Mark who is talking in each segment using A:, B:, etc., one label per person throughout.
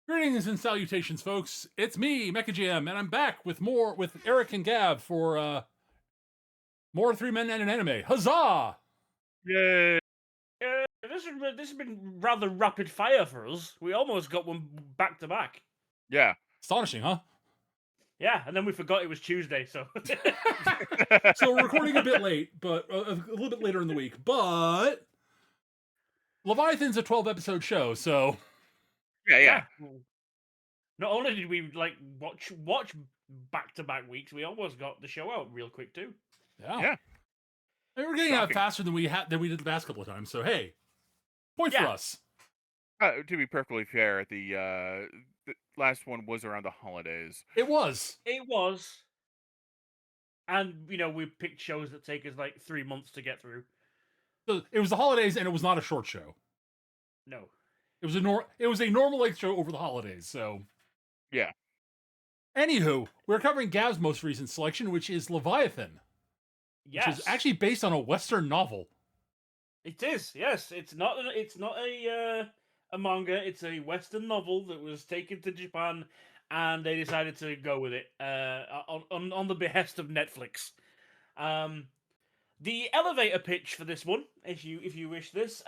A: Greetings and salutations, folks. It's me, MechaGM, and I'm back with more with Eric and Gav for more Three Men and an Anime. Huzzah!
B: Yay!
C: This has been rather rapid fire for us. We almost got one back to back.
B: Yeah.
A: Astonishing, huh?
C: Yeah, and then we forgot it was Tuesday, so
A: So we're recording a bit late, but a little bit later in the week. But Leviathan's a 12-episode show, so
B: Yeah.
C: Not only did we watch back to back weeks, we almost got the show out real quick too.
A: yeah. And we're getting out
B: Shocking.
A: faster than we did the past couple of times. So hey, point for
C: Yeah.
A: us.
B: To be perfectly fair, the last one was around the holidays.
A: It was.
C: It was, and we picked shows that take us like 3 months to get through.
A: So it was the holidays, and it was not a short show.
C: No.
A: It was a normal length show over the holidays. So
B: Yeah.
A: anywho, we're covering Gav's most recent selection, which is Leviathan,
C: Yes.
A: which is actually based on a Western novel.
C: It is. Yes, it's not a manga. It's a Western novel that was taken to Japan, and they decided to go with it on the behest of Netflix. The elevator pitch for this one, if you wish this,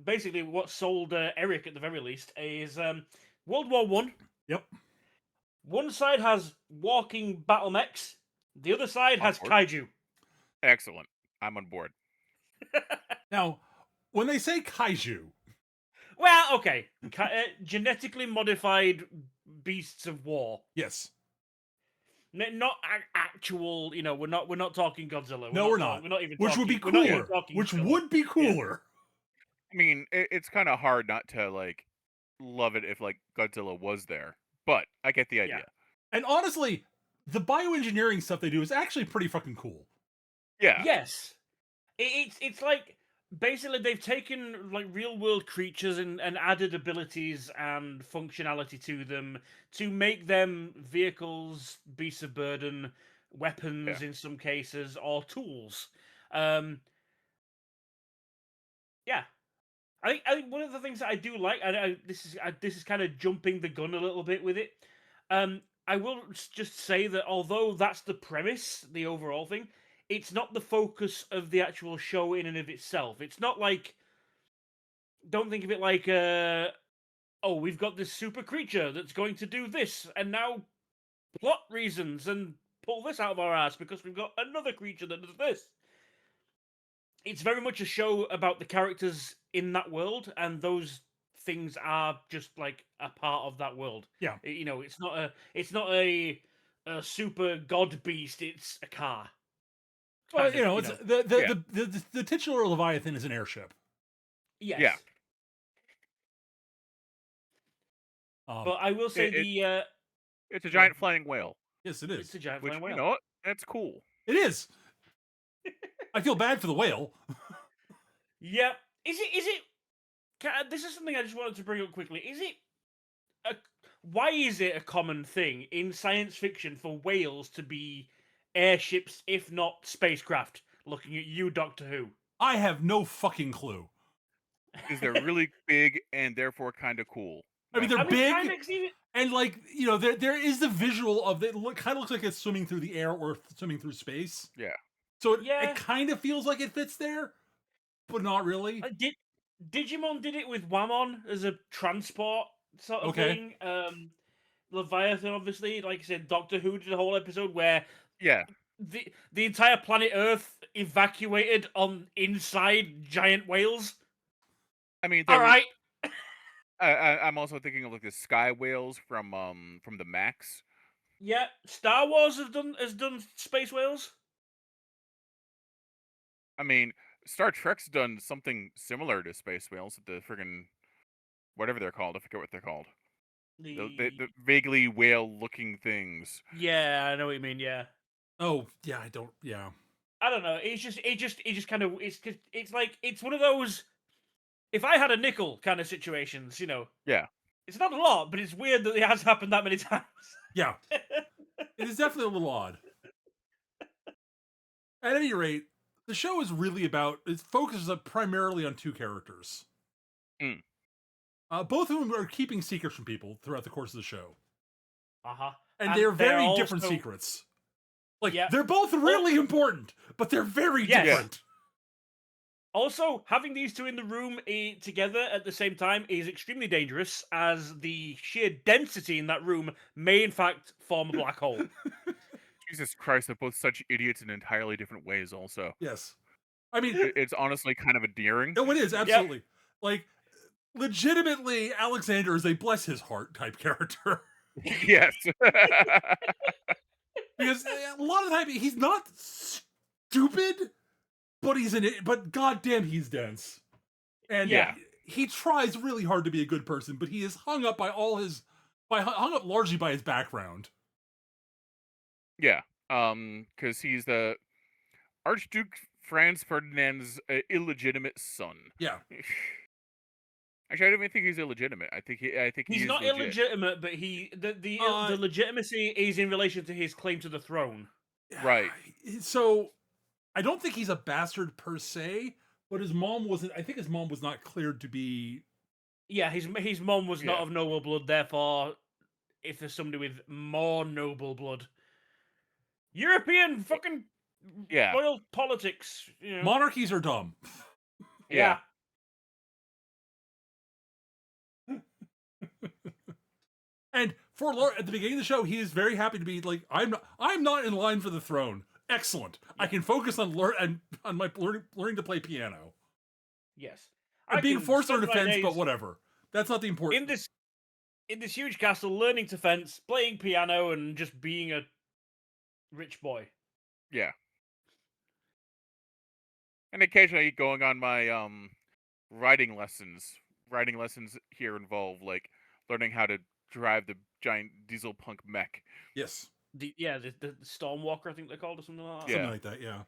C: basically what sold Eric at the very least is World War One.
A: Yep.
C: One side has walking battle mechs. The other side has
B: board.
C: kaiju.
B: Excellent. I'm on board.
A: Now, when they say kaiju,
C: Well, okay, genetically modified beasts of war.
A: yes.
C: Not actual. We're not talking Godzilla.
A: We're not.
C: We're not even.
A: Which would be
C: we're not even
A: cooler.
C: talking
A: Which
C: Godzilla.
A: would be cooler.
B: I mean, it's kind of hard not to love it if Godzilla was there, but I get the idea.
A: And honestly, the bioengineering stuff they do is actually pretty fucking cool.
B: Yeah.
C: Yes, it's like basically they've taken like real world creatures and added abilities and functionality to them to make them vehicles, beasts of burden, weapons in some cases, or tools. Yeah. I think one of the things that I do like, this is kind of jumping the gun a little bit with it. I will just say that although that's the premise, the overall thing, it's not the focus of the actual show in and of itself. It's not like, don't think of it like, oh, we've got this super creature that's going to do this, and now plot reasons and pull this out of our ass because we've got another creature that does this. It's very much a show about the characters in that world, and those things are just like a part of that world.
A: Yeah.
C: It's not a super god beast. It's a car.
A: Well,
C: Kind of,
A: it's the titular Leviathan is an airship.
C: Yes.
B: Yeah.
C: But I will say
B: it's a giant flying whale.
A: Yes, it is.
C: It's a giant
B: Which,
C: flying whale.
B: you know what? That's cool.
A: It is. I feel bad for the whale.
C: Yeah. Is it? This is something I just wanted to bring up quickly. Why is it a common thing in science fiction for whales to be airships, if not spacecraft? Looking at you, Doctor Who.
A: I have no fucking clue.
B: Because they're really big and therefore kind of cool.
A: I mean, they're big,
C: kinda,
A: and there is the visual of it. Kind of looks like it's swimming through the air or swimming through space.
B: Yeah.
A: So it kind of feels like it fits there, but not really.
C: Digimon did it with Wamon as a transport sort of thing. Leviathan, obviously, like I said, Doctor Who did a whole episode where the entire planet Earth evacuated on inside giant whales.
B: I mean,
C: all right.
B: I'm also thinking of the sky whales from the Max.
C: Yeah, Star Wars has done space whales.
B: I mean, Star Trek's done something similar to space whales. The friggin' whatever they're called, I forget what they're called. The vaguely whale-looking things.
C: Yeah, I know what you mean. Yeah.
A: Oh yeah, I don't. Yeah.
C: I don't know. It just kind of it's like it's one of those. If I had a nickel kind of situations,
B: Yeah.
C: It's not a lot, but it's weird that it has happened that many times.
A: Yeah. It is definitely a little odd. At any rate, the show is really it focuses primarily on two characters. Both of them are keeping secrets from people throughout the course of the show,
C: Uh-huh.
A: and they're very
C: also,
A: different secrets. Like
C: Yeah.
A: they're both really important, but they're very
C: Yes.
A: different.
C: Also, having these two in the room together at the same time is extremely dangerous, as the sheer density in that room may, in fact, form a black hole.
B: Jesus Christ, they're both such idiots in entirely different ways. Also,
A: Yes, I mean,
B: it's honestly kind of endearing.
A: no, it is absolutely like legitimately. Alexander is a bless his heart type character.
B: Yes.
A: Because a lot of the time he's not stupid, but but goddamn he's dense. And
C: Yeah.
A: he tries really hard to be a good person, but he is hung up by hung up largely by his background.
B: Yeah. Because he's the Archduke Franz Ferdinand's illegitimate son.
A: Yeah.
B: Actually, I don't even think he's illegitimate. I think
C: he's
B: is
C: not
B: legit.
C: illegitimate, but the legitimacy is in relation to his claim to the throne.
B: Right.
A: So I don't think he's a bastard per se, but his mom wasn't. I think his mom was not cleared to be.
C: Yeah, his mom was not
B: Yeah.
C: of noble blood. Therefore, if there's somebody with more noble blood, European fucking royal politics, you know.
A: Monarchies are dumb.
B: Yeah.
A: And for Laura, at the beginning of the show, he is very happy to be like, I'm not in line for the throne. Excellent. I can focus on my learning to play piano.
C: Yes.
A: I'm being forced on
C: spend my
A: defense,
C: days
A: but whatever. That's not the important.
C: in this huge castle, learning to fence, playing piano, and just being a rich boy.
B: Yeah. And occasionally going on my riding lessons. Riding lessons here involve like learning how to drive the giant diesel punk mech.
A: Yes.
C: The Stormwalker, I think they're called, or something like that.
B: Yeah.
A: Something like that, yeah.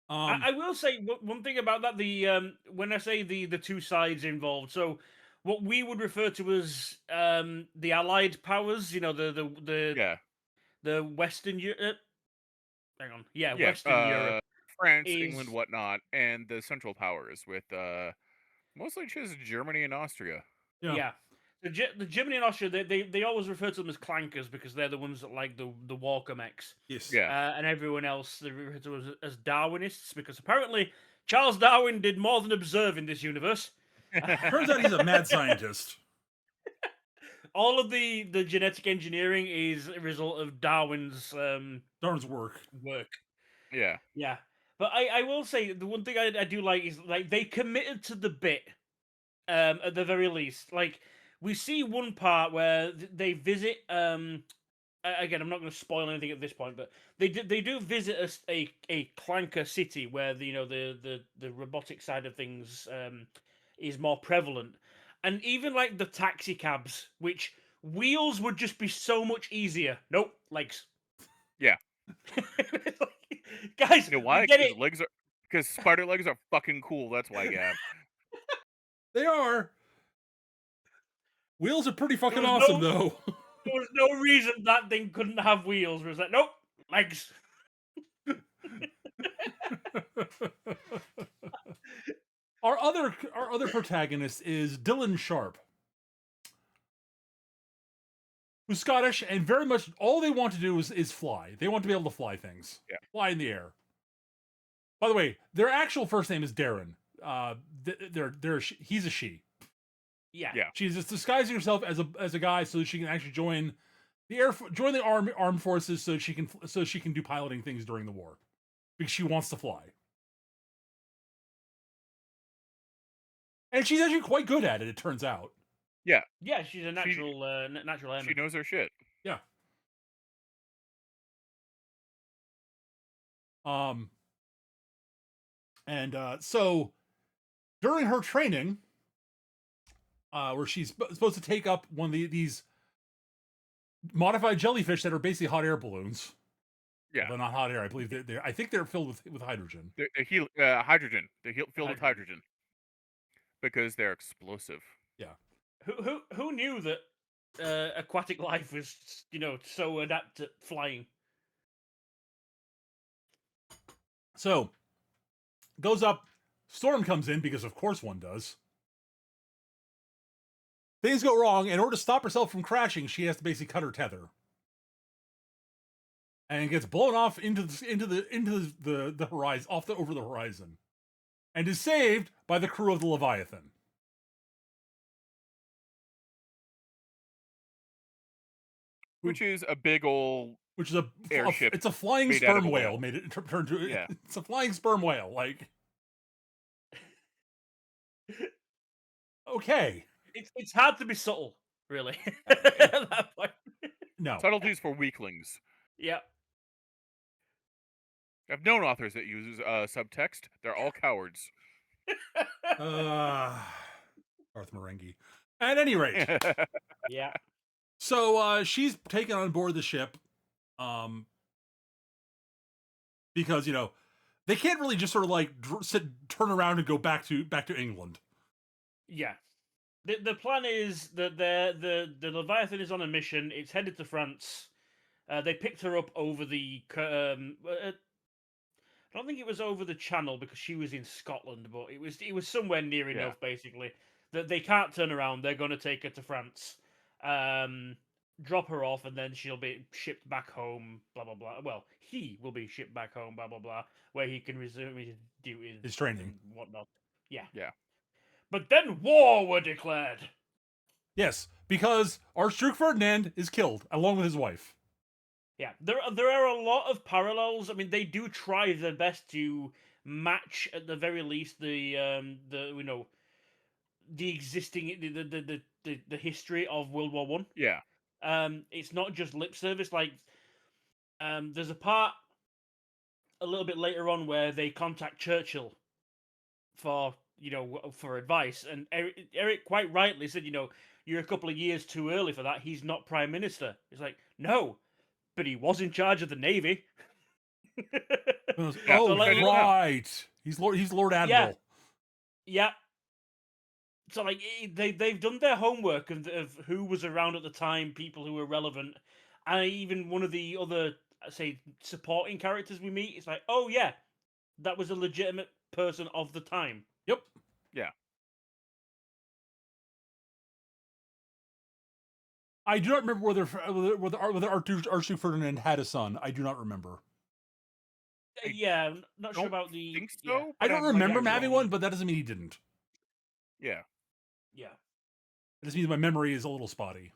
C: I will say one thing about that. When I say the two sides involved, so what we would refer to as the Allied powers, you know, the Western Europe. Hang on, Western Europe,
B: France,
C: is
B: England, whatnot, and the Central Powers with mostly just Germany and Austria.
C: Yeah. The Germany and Austria, they always refer to them as clankers because they're the ones that like the Walker mechs.
A: Yes.
B: Yeah.
C: And everyone else they refer to as Darwinists because apparently Charles Darwin did more than observe in this universe.
A: Turns out he's a mad scientist.
C: All of the genetic engineering is a result of Darwin's
A: work.
B: Yeah.
C: Yeah. But I will say the one thing I do like is like they committed to the bit at the very least. Like we see one part where they visit again, I'm not going to spoil anything at this point, but they do visit a clanker city where the robotic side of things is more prevalent, and even like the taxi cabs, which wheels would just be so much easier. Nope, legs.
B: Yeah.
C: Guys,
B: you know why?
C: get it.
B: Because spider legs are fucking cool. That's why, Gav.
A: They are. Wheels are pretty fucking awesome, though.
C: There was no reason that thing couldn't have wheels. It was like, nope, legs.
A: Our other protagonist is Dylan Sharp, who's Scottish, and very much all they want to do is fly. They want to be able to fly things.
B: Yeah.
A: Fly in the air. By the way, their actual first name is Darren. He's a she.
C: Yeah.
A: She's just disguising herself as a guy so that she can actually join the armed forces so she can do piloting things during the war because she wants to fly. And she's actually quite good at it, it turns out.
B: Yeah.
C: Yeah, she's a natural airman.
B: She knows her shit.
A: Yeah. So during her training, where she's supposed to take up one of these modified jellyfish that are basically hot air balloons.
B: Yeah,
A: they're not hot air. I believe I think they're filled with hydrogen.
B: They're hydrogen. They're filled with hydrogen because they're explosive.
A: Yeah.
C: Who knew that aquatic life was so adept at flying?
A: So goes up. Storm comes in because of course one does. things go wrong. In order to stop herself from crashing, she has to basically cut her tether, and gets blown off into the horizon, over the horizon, and is saved by the crew of the Leviathan.
B: Which is a big old
A: Which is
B: airship
A: it's a flying
B: made out of
A: sperm
B: a
A: whale.
B: whale.
A: Made it turn to
B: Yeah.
A: It's a flying sperm whale. Like, okay,
C: It's hard to be subtle, really.
B: It-
C: At that point.
A: no,
B: subtleties for weaklings.
C: Yeah.
B: I've known authors that use subtext. They're all cowards.
A: Arth Merengue. At any rate,
C: Yeah.
A: so she's taken on board the ship, because they can't really just sort of like turn around and go back to England.
C: Yeah. The plan is that the Leviathan is on a mission. It's headed to France. They picked her up over the. I don't think it was over the Channel because she was in Scotland, but it was somewhere near
B: Yeah.
C: enough, basically, that they can't turn around. They're going to take her to France, drop her off, and then she'll be shipped back home. Blah blah blah. Well, he will be shipped back home. Blah blah blah, where he can resume his duties,
A: His training.
C: and whatnot. Yeah.
B: Yeah.
C: But then war were declared.
A: Yes, because Archduke Ferdinand is killed along with his wife.
C: Yeah, there are a lot of parallels. I mean, they do try their best to match, at the very least, the existing the history of World War One.
B: Yeah.
C: It's not just lip service. Like, there's a part a little bit later on where they contact Churchill for for advice, and Eric quite rightly said, you're a couple of years too early for that. He's not prime minister. He's like, no, but he was in charge of the Navy.
A: Oh,
C: So, like,
A: right. He's Lord Admiral.
C: Yeah. So, like, they've done their homework of who was around at the time, people who were relevant, and even one of the other, say, supporting characters we meet. It's like, oh yeah, that was a legitimate person of the time.
A: Yep.
B: Yeah.
A: I do not remember whether Archduke Ferdinand had a son. I do not remember.
B: I
C: Yeah, I'm not sure
B: don't
C: about the.
B: think so.
C: Yeah,
A: I
B: but
A: don't
B: I
A: remember
B: might
A: him
B: be
A: having
B: wrong.
A: one, but that doesn't mean he didn't.
B: Yeah.
C: yeah.
A: It just means my memory is a little spotty.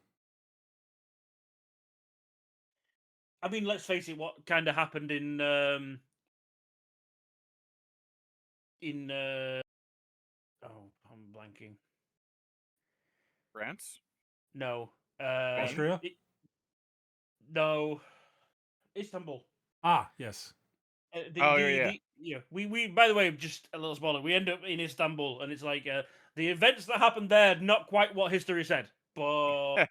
C: I mean, let's face it. What kind of happened in oh, I'm blanking.
B: France.
C: No.
A: Austria?
C: No. Istanbul.
A: Ah, yes.
C: Yeah. We by the way, just a little spoiler. We end up in Istanbul, and it's like the events that happened there, not quite what history said, but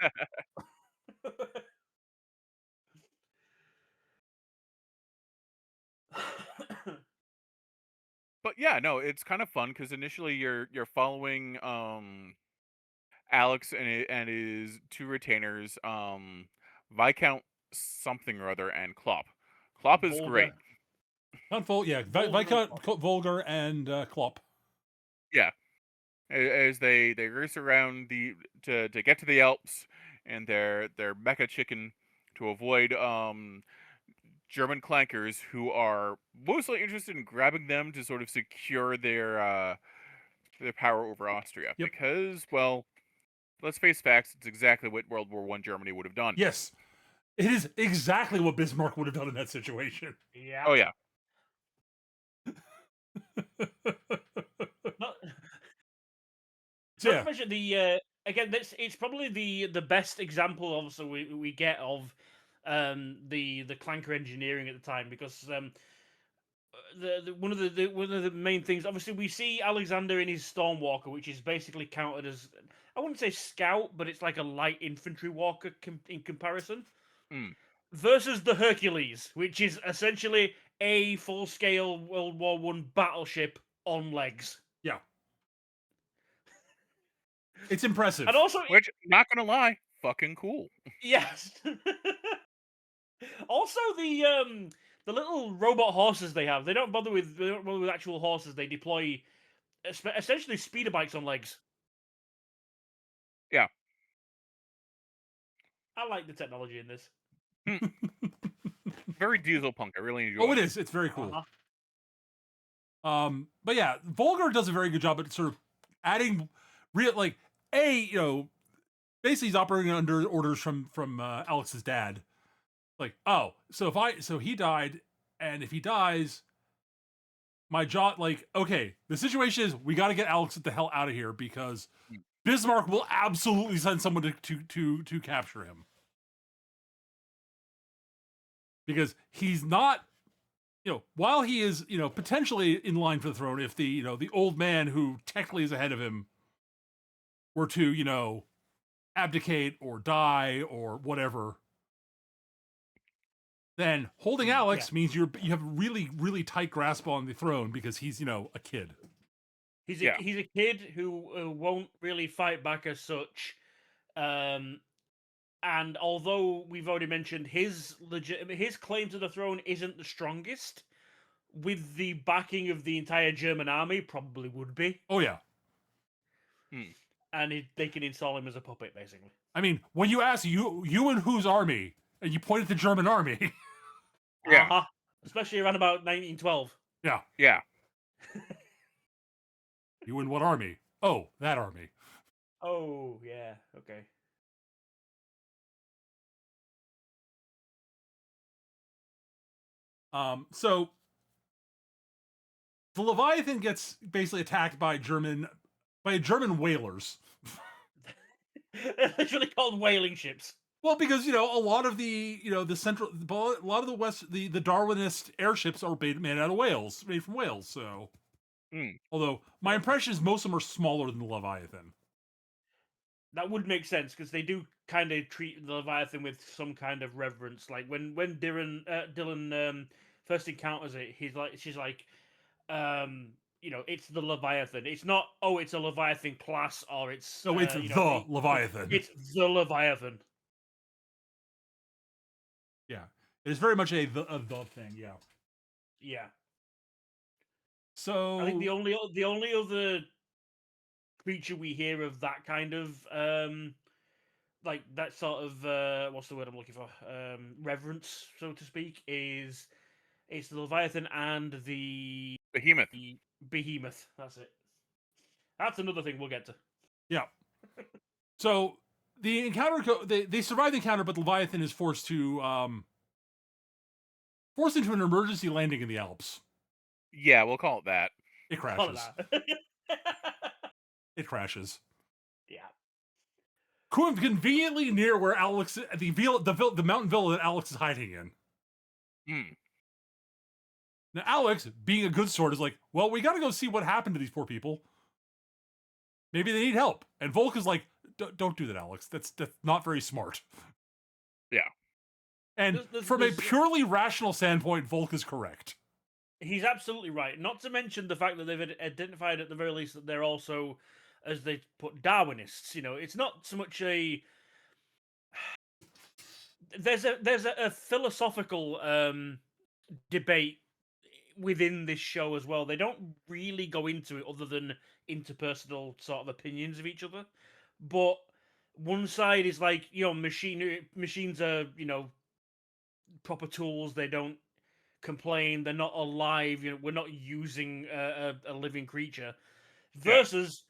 B: But yeah, no, it's kind of fun because initially you're following Alex and his two retainers, Viscount something or other, and Klopp. Klopp is
C: Volga.
B: great.
A: Yeah,
C: Volga
A: Viscount
C: and Klopp.
A: Volgar and Klopp.
B: Yeah, as they race around to get to the Alps, and their mecha chicken to avoid German clankers who are mostly interested in grabbing them to sort of secure their power over Austria.
A: Yep.
B: Because, well, let's face facts, it's exactly what World War I Germany would have done.
A: Yes. It is exactly what Bismarck would have done in that situation.
C: Yeah.
B: Oh yeah.
C: Not,
A: So,
C: not
A: yeah.
C: to mention the again, it's probably the best example also we get of the clanker engineering at the time, because one of the main things, obviously, we see Alexander in his Stormwalker, which is basically counted as, I wouldn't say scout, but it's like a light infantry walker in comparison, versus the Hercules, which is essentially a full-scale World War I battleship on legs.
A: Yeah. It's impressive.
C: And also,
B: Which, not gonna lie, fucking cool.
C: yes. Also, the little robot horses they have, they don't bother with actual horses. They deploy essentially speeder bikes on legs.
B: Yeah.
C: I like the technology in this.
B: Very diesel punk. I really enjoy.
A: Oh, it is. It's very cool.
C: Uh-huh.
A: But yeah, Volgar does a very good job at sort of adding real, like, basically he's operating under orders from Alex's dad. Like, oh, so he died, and if he dies, my job, like, okay, the situation is we got to get Alex the hell out of here because Bismarck will absolutely send someone to capture him because he's not, while he is, potentially in line for the throne, if the the old man who technically is ahead of him were to, abdicate or die or whatever, then holding Alex means you have a really, really tight grasp on the throne because he's, a kid.
C: He's a kid who won't really fight back as such. And although we've already mentioned his claim to the throne isn't the strongest, with the backing of the entire German army, probably would be.
A: Oh yeah.
C: And they can install him as a puppet, basically.
A: I mean, when you ask you and whose army, and you point at the German army.
B: Yeah.
C: Uh-huh. Especially around about 1912.
A: Yeah.
B: Yeah.
A: You and what army? Oh, that army.
C: Oh, yeah. Okay.
A: So the Leviathan gets basically attacked by German whalers.
C: They're literally called whaling ships.
A: Well, because a lot of the a lot of the West, the Darwinist airships are made out of whales, made from whales. So, although my impression is most of them are smaller than the Leviathan.
C: That would make sense because they do kind of treat the Leviathan with some kind of reverence. Like when Dylan first encounters it, she's like, it's the Leviathan. It's not, it's a Leviathan class or it's
A: No, it's the Leviathan.
C: It's the Leviathan.
A: Yeah, it's very much a the thing. Yeah.
C: Yeah.
A: So
C: I think the only other creature we hear of that kind of like that sort of what's the word I'm looking for? Reverence, so to speak, it's the Leviathan and the Behemoth. That's it. That's another thing we'll get to.
A: Yeah. So the encounter, they survive the encounter, but Leviathan is forced into an emergency landing in the Alps.
B: Yeah, we'll call it that.
A: It crashes. It crashes.
C: Yeah.
A: Conveniently near where Alex, the mountain villa that Alex is hiding in. Now Alex, being a good sort, is like, well, we got to go see what happened to these poor people. Maybe they need help. And Volk is like, don't do that, Alex. That's not very smart.
B: Yeah.
A: And from a purely rational standpoint, Volk is correct.
C: He's absolutely right. Not to mention the fact that they've identified at the very least that they're also, as they put, Darwinists. It's not so much a. There's a philosophical debate within this show as well. They don't really go into it other than interpersonal sort of opinions of each other. But one side is like, machines are, proper tools. They don't complain. They're not alive. We're not using a living creature. Versus,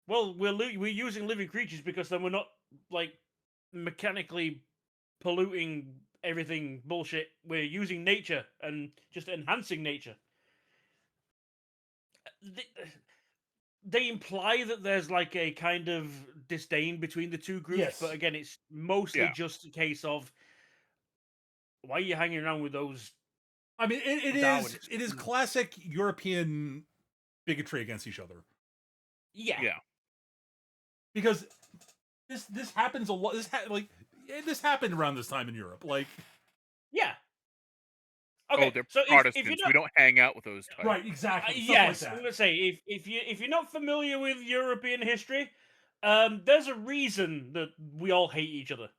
C: well, we're using living creatures because then we're not like mechanically polluting everything bullshit. We're using nature and just enhancing nature. They imply that there's like a kind of disdain between the two groups, but again, it's mostly just a case of why are you hanging around with those?
A: I mean, it is classic European bigotry against each other.
C: Yeah.
A: Because this happens a lot. This happened around this time in Europe. Like,
C: yeah. Okay,
B: they're
C: so
B: Protestants. We don't hang out with those types.
A: Right, exactly.
C: Yes,
A: like
C: I'm gonna say if you're not familiar with European history, there's a reason that we all hate each other.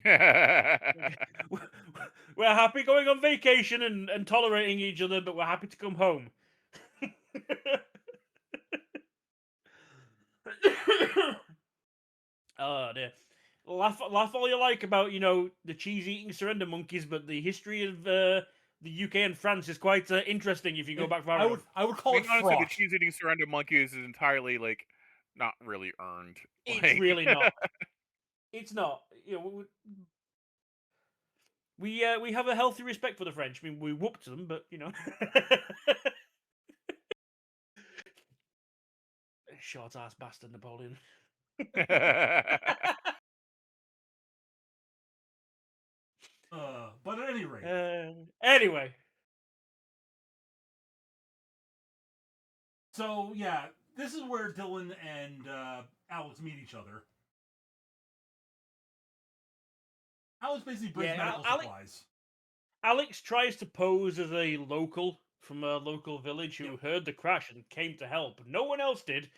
C: We're happy going on vacation and tolerating each other, but we're happy to come home. Oh dear. laugh all you like about the cheese-eating surrender monkeys, but the history of the UK and France is quite interesting if you go back far enough.
A: I would
B: I
A: call
B: mean,
A: it
B: honestly, the
A: fraught.
B: cheese-eating surrender monkeys is entirely like not really earned.
C: It's
B: Like,
C: really not. It's not. We have a healthy respect for the French. I mean, we whooped them, but short ass bastard Napoleon.
A: But at any rate,
C: Anyway,
A: so yeah, this is where Dylan and Alex meet each other. Alex basically brings
C: yeah,
A: medical
C: Alex,
A: supplies.
C: Alex tries to pose as a local from a local village who
A: Yep.
C: heard the crash and came to help. No one else did,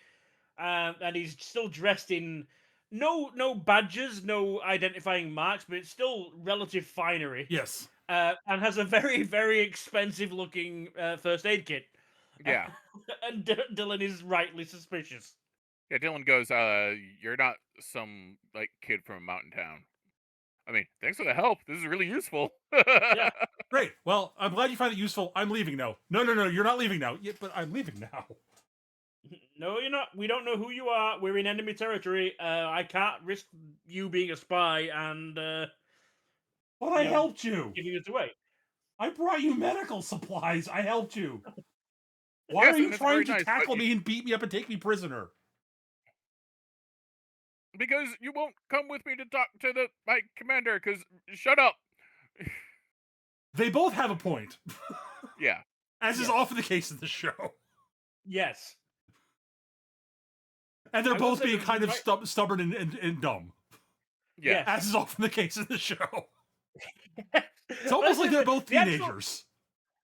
C: and he's still dressed in no badges, no identifying marks, but it's still relative finery.
A: Yes.
C: And has a very expensive looking first aid kit.
B: yeah.
C: And Dylan is rightly suspicious.
B: Yeah, Dylan goes, you're not some like kid from a mountain town. I mean, thanks for the help. This is really useful.
C: Yeah.
A: Great. Well, I'm glad you find it useful. I'm leaving now. No, you're not leaving now. Yeah, but I'm leaving now.
C: No, you're not. We don't know who you are. We're in enemy territory. I can't risk you being a spy and
A: But I helped you.
C: giving us away.
A: I brought you medical supplies. I helped you. Why
B: Yes,
A: are you
B: and it's
A: trying
B: very
A: to
B: nice, but
A: tackle me and beat me up and take me prisoner?
B: because you won't come with me to talk to my commander. Because shut up.
A: They both have a point,
B: Yeah,
A: as is
C: Yes.
A: often the case in the show.
C: Yes.
A: And they're
C: I will
A: both
C: say
A: being
C: the
A: kind of
C: right-
A: stubborn and dumb,
B: yeah.
C: Yes.
A: as is often the case in the show.
C: It's
A: It's almost like they're both teenagers.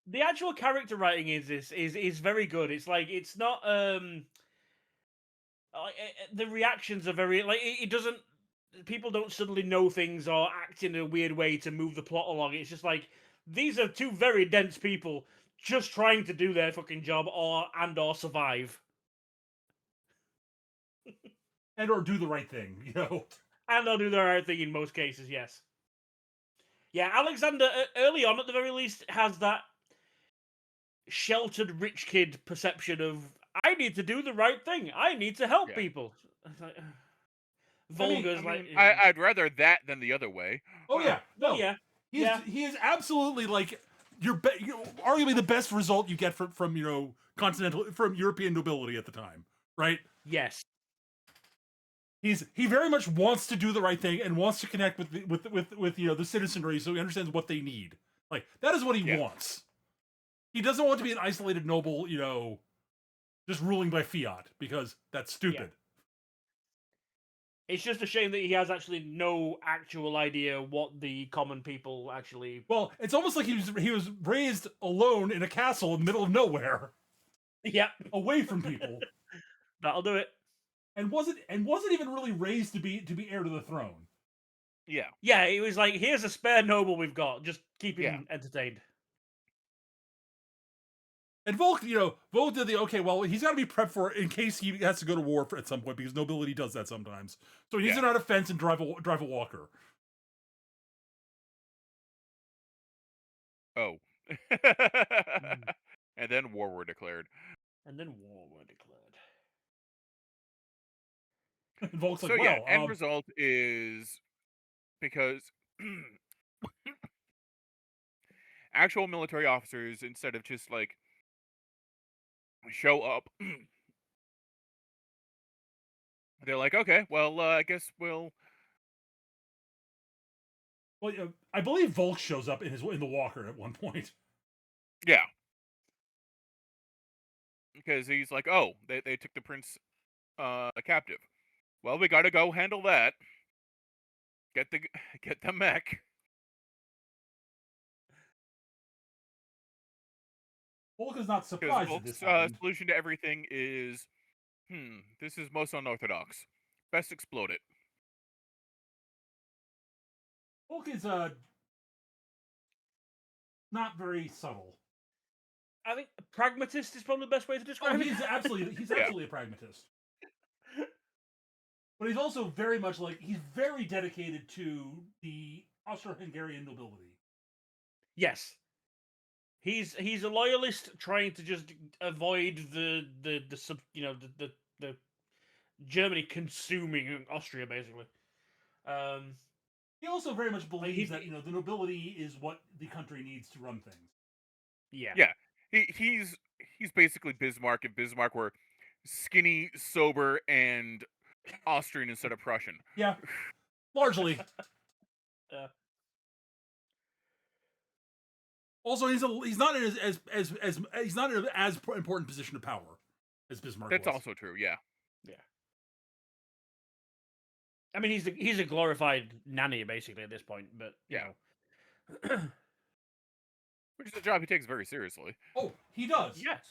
C: The actual character writing is very good. It's like it's not the reactions are very like it doesn't people don't suddenly know things or act in a weird way to move the plot along. It's just like these are two very dense people just trying to do their fucking job or survive.
A: And or do the right thing.
C: And they'll do the right thing in most cases, yes. Yeah, Alexander early on at the very least has that sheltered rich kid perception of I need to do the right thing. I need to help
B: Yeah.
C: people. It's like, Volga's
B: I mean, I'd rather that than the other way.
A: Oh yeah,
C: well,
A: no,
C: yeah,
A: he is absolutely like arguably the best result you get from from European nobility at the time, right?
C: yes,
A: He very much wants to do the right thing and wants to connect with the citizenry, so he understands what they need. Like that is what he
B: Yeah.
A: wants. He doesn't want to be an isolated noble, just ruling by fiat because that's stupid.
C: it's just a shame that he has actually no actual idea what the common people actually.
A: Well, it's almost like he was raised alone in a castle in the middle of nowhere,
C: Yeah,
A: away from people,
C: that'll do it.
A: and wasn't even really raised to be heir to the throne.
B: Yeah.
C: Yeah, it was like here's a spare noble we've got. Just keep him
B: Yeah.
C: entertained.
A: And Volk, Volk did the okay. Well, he's got to be prepped for it in case he has to go to war at some point because nobility does that sometimes. So he needs to know how to fence and drive a walker.
B: Oh. And then war were declared.
C: And then war were declared.
A: And Volk's like,
B: So yeah,
A: well,
B: end result is because actual military officers, instead of just like show up, they're like, okay, well, I guess we'll.
A: well, I believe Volk shows up in the walker at one point.
B: Yeah. Because he's like, oh, they took the prince captive. Well, we gotta go handle that. Get the mech.
A: Volk is not
B: Because
A: surprised that this happened.
B: solution to everything is, this is most unorthodox. Best explode it.
A: Volk is not very subtle.
C: I think pragmatist is probably the best way to describe it.
A: He's absolutely a pragmatist. but he's also very much like he's very dedicated to the Austro-Hungarian nobility.
C: Yes. He's a loyalist trying to just avoid the sub, the Germany consuming Austria basically.
A: He also very much believes
C: he-
A: that the nobility is what the country needs to run things.
C: Yeah.
B: Yeah, he's basically Bismarck, if Bismarck were skinny, sober, and Austrian instead of Prussian.
A: Yeah, largely. Also, he's not in as he's not in an as important position of power as Bismarck
B: That's
A: was.
B: also true. Yeah.
C: Yeah. I mean, he's a glorified nanny basically at this point, but you know.
B: Which is a job he takes very seriously.
A: Oh, he does.
C: Yes.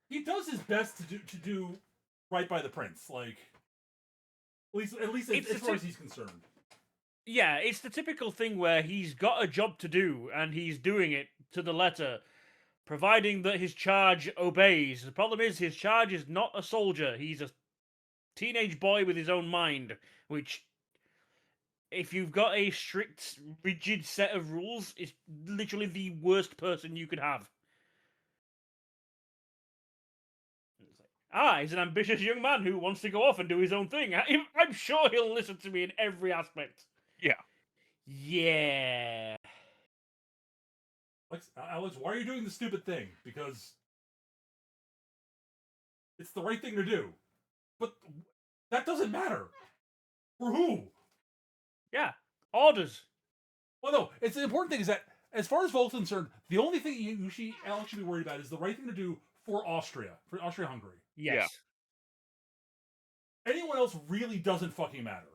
A: He does his best to do right by the prince. Like at least as far as he's concerned.
C: Yeah, it's the typical thing where he's got a job to do and he's doing it to the letter, providing that his charge obeys. The problem is his charge is not a soldier. He's a teenage boy with his own mind, which, if you've got a strict, rigid set of rules, is literally the worst person you could have. He's an ambitious young man who wants to go off and do his own thing. I'm sure he'll listen to me in every aspect.
B: Yeah.
C: Yeah.
A: Alex, why are you doing the stupid thing? Because it's the right thing to do. But that doesn't matter. For who?
C: Yeah. Orders.
A: Well, no. It's the important thing is that, as far as Volk's concerned, the only thing Alex should be worried about is the right thing to do for Austria-Hungary.
C: Yes.
A: Yeah. Anyone else really doesn't fucking matter.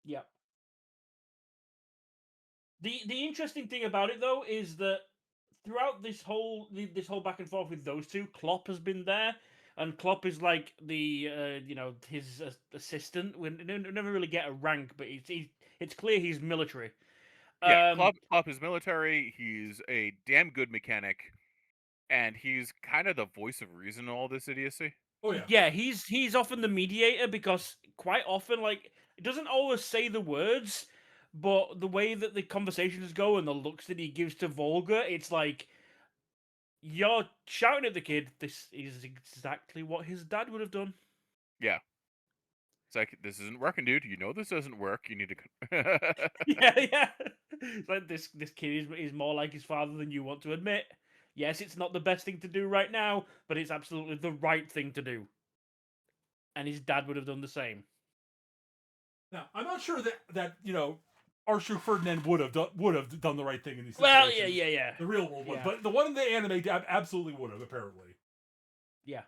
C: Yep. The interesting thing about it though is that throughout this whole back and forth with those two, Klopp has been there, and Klopp is like the his assistant. We never really get a rank, but it's clear he's military.
B: Yeah, Klopp is military. He's a damn good mechanic, and he's kind of the voice of reason in all this idiocy.
A: Oh yeah.
C: Yeah, he's often the mediator because quite often, like, it doesn't always say the words, but the way that the conversations go and the looks that he gives to Volga, it's like you're shouting at the kid. This is exactly what his dad would have done.
B: Yeah. It's like, this isn't working, dude. You know this doesn't work. You need to.
C: Yeah. It's like this kid is more like his father than you want to admit. Yes, it's not the best thing to do right now, but it's absolutely the right thing to do. And his dad would have done the same.
A: Now, I'm not sure that Archduke Ferdinand would have done the right thing in these situations.
C: Well, yeah.
A: The real world one,
C: Yeah.
A: but the one in the anime absolutely would have, apparently.
C: Yeah.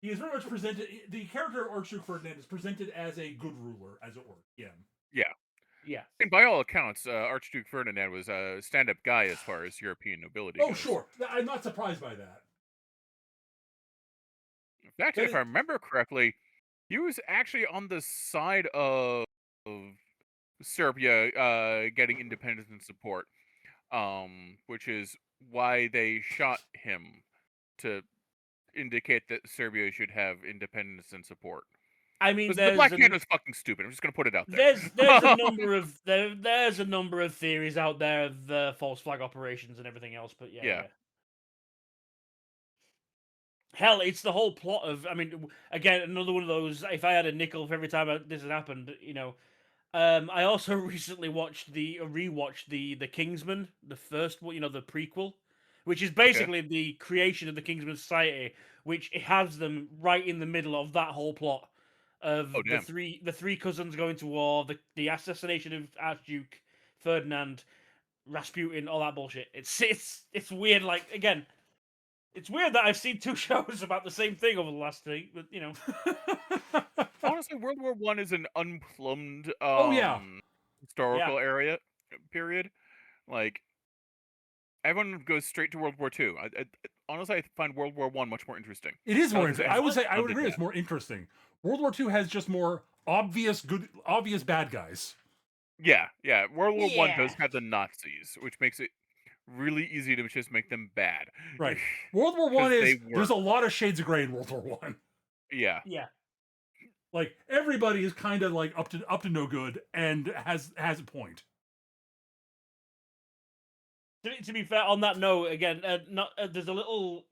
A: He is very much presented. The character of Archduke Ferdinand is presented as a good ruler, as it were. Yeah.
C: Yeah.
B: And by all accounts, Archduke Ferdinand was a stand-up guy as far as European nobility
A: Oh,
B: goes.
A: sure. I'm not surprised by that.
B: In fact, if I remember correctly, he was actually on the side of Serbia getting independence and support, which is why they shot him to indicate that Serbia should have independence and support.
C: I mean,
B: The Black Hand was fucking stupid. I'm just gonna put it out there.
C: There's a number of there's a number of theories out there of the false flag operations and everything else, but yeah. Hell, it's the whole plot of. I mean, again, another one of those. If I had a nickel for every time this had happened, I also recently rewatched the Kingsman, the first one, the prequel, which is basically the creation of the Kingsman Society, which it has them right in the middle of that whole plot of the three cousins going to war, the assassination of Archduke Ferdinand, Rasputin, all that bullshit. It's weird. Like, again, it's weird that I've seen two shows about the same thing over the last week, but
B: Honestly, World War I is an unplumbed historical area period. Like, everyone goes straight to World War II. Honestly, I find World War I much more interesting.
A: It is more interesting. I would agree. It's more interesting. World War II has just more obvious bad guys.
B: Yeah. World War I does have the Nazis, which makes it really easy to just make them bad.
A: Right. World War I there's a lot of shades of gray in World War I.
B: Yeah.
A: Like everybody is kind of like up to no good and has a point.
C: To be fair, on that note, again, there's a little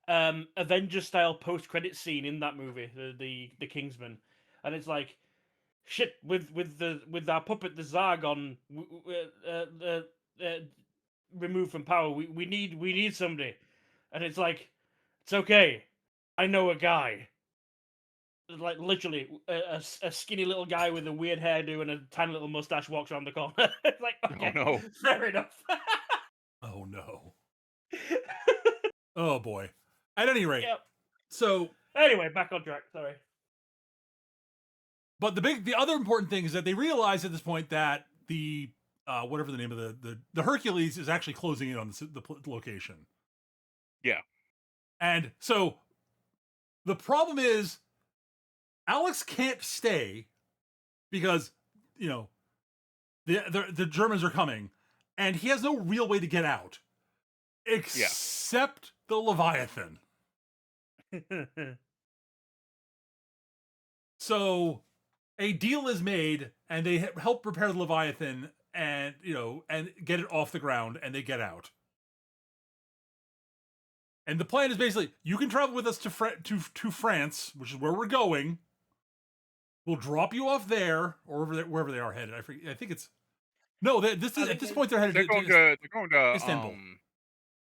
C: Avengers style post credit scene in that movie, the Kingsman, and it's like, shit, with our puppet the Zargon removed from power, we need somebody, and it's like, it's okay, I know a guy. Like literally, a skinny little guy with a weird hairdo and a tiny little mustache walks around the corner. It's like,
B: Oh
C: okay,
B: no.
C: fair enough.
A: Oh no. Oh boy. At any rate,
C: Yep.
A: so
C: Anyway, back on track. Sorry.
A: but the other important thing is that they realize at this point that the whatever the name of the Hercules is actually closing in on the location.
B: Yeah.
A: And so the problem is Alex can't stay because you know the Germans are coming, and he has no real way to get out except the Leviathan. So a deal is made, and they help repair the Leviathan, and and get it off the ground, and they get out. And the plan is basically, you can travel with us to France, which is where we're going. We'll drop you off there, or wherever they are headed. I think it's no. At this point they're headed
B: They're going to
A: Istanbul.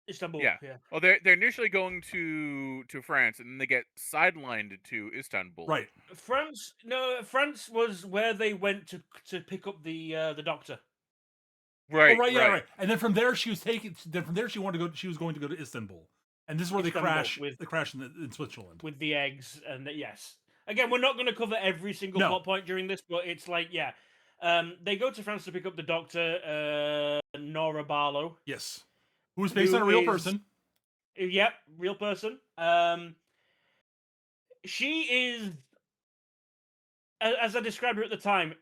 C: Istanbul.
B: Yeah.
C: Yeah.
B: Well, they're initially going to France, and then they get sidelined to Istanbul.
A: Right.
C: France. No, France was where they went to pick up the doctor.
B: Right.
A: Oh, right. Yeah. Right. And then from there she was taken. Then from there she wanted to go. She was going to go to Istanbul, and this is where
C: Istanbul,
A: they crash. They crash in Switzerland
C: with the eggs, and yes. Again, we're not going to cover every single plot point during this, but it's like, yeah. They go to France to pick up the doctor, Nora Barlow.
A: Yes. Who's based on a real person.
C: Yep, real person. She is, as I described her at the time,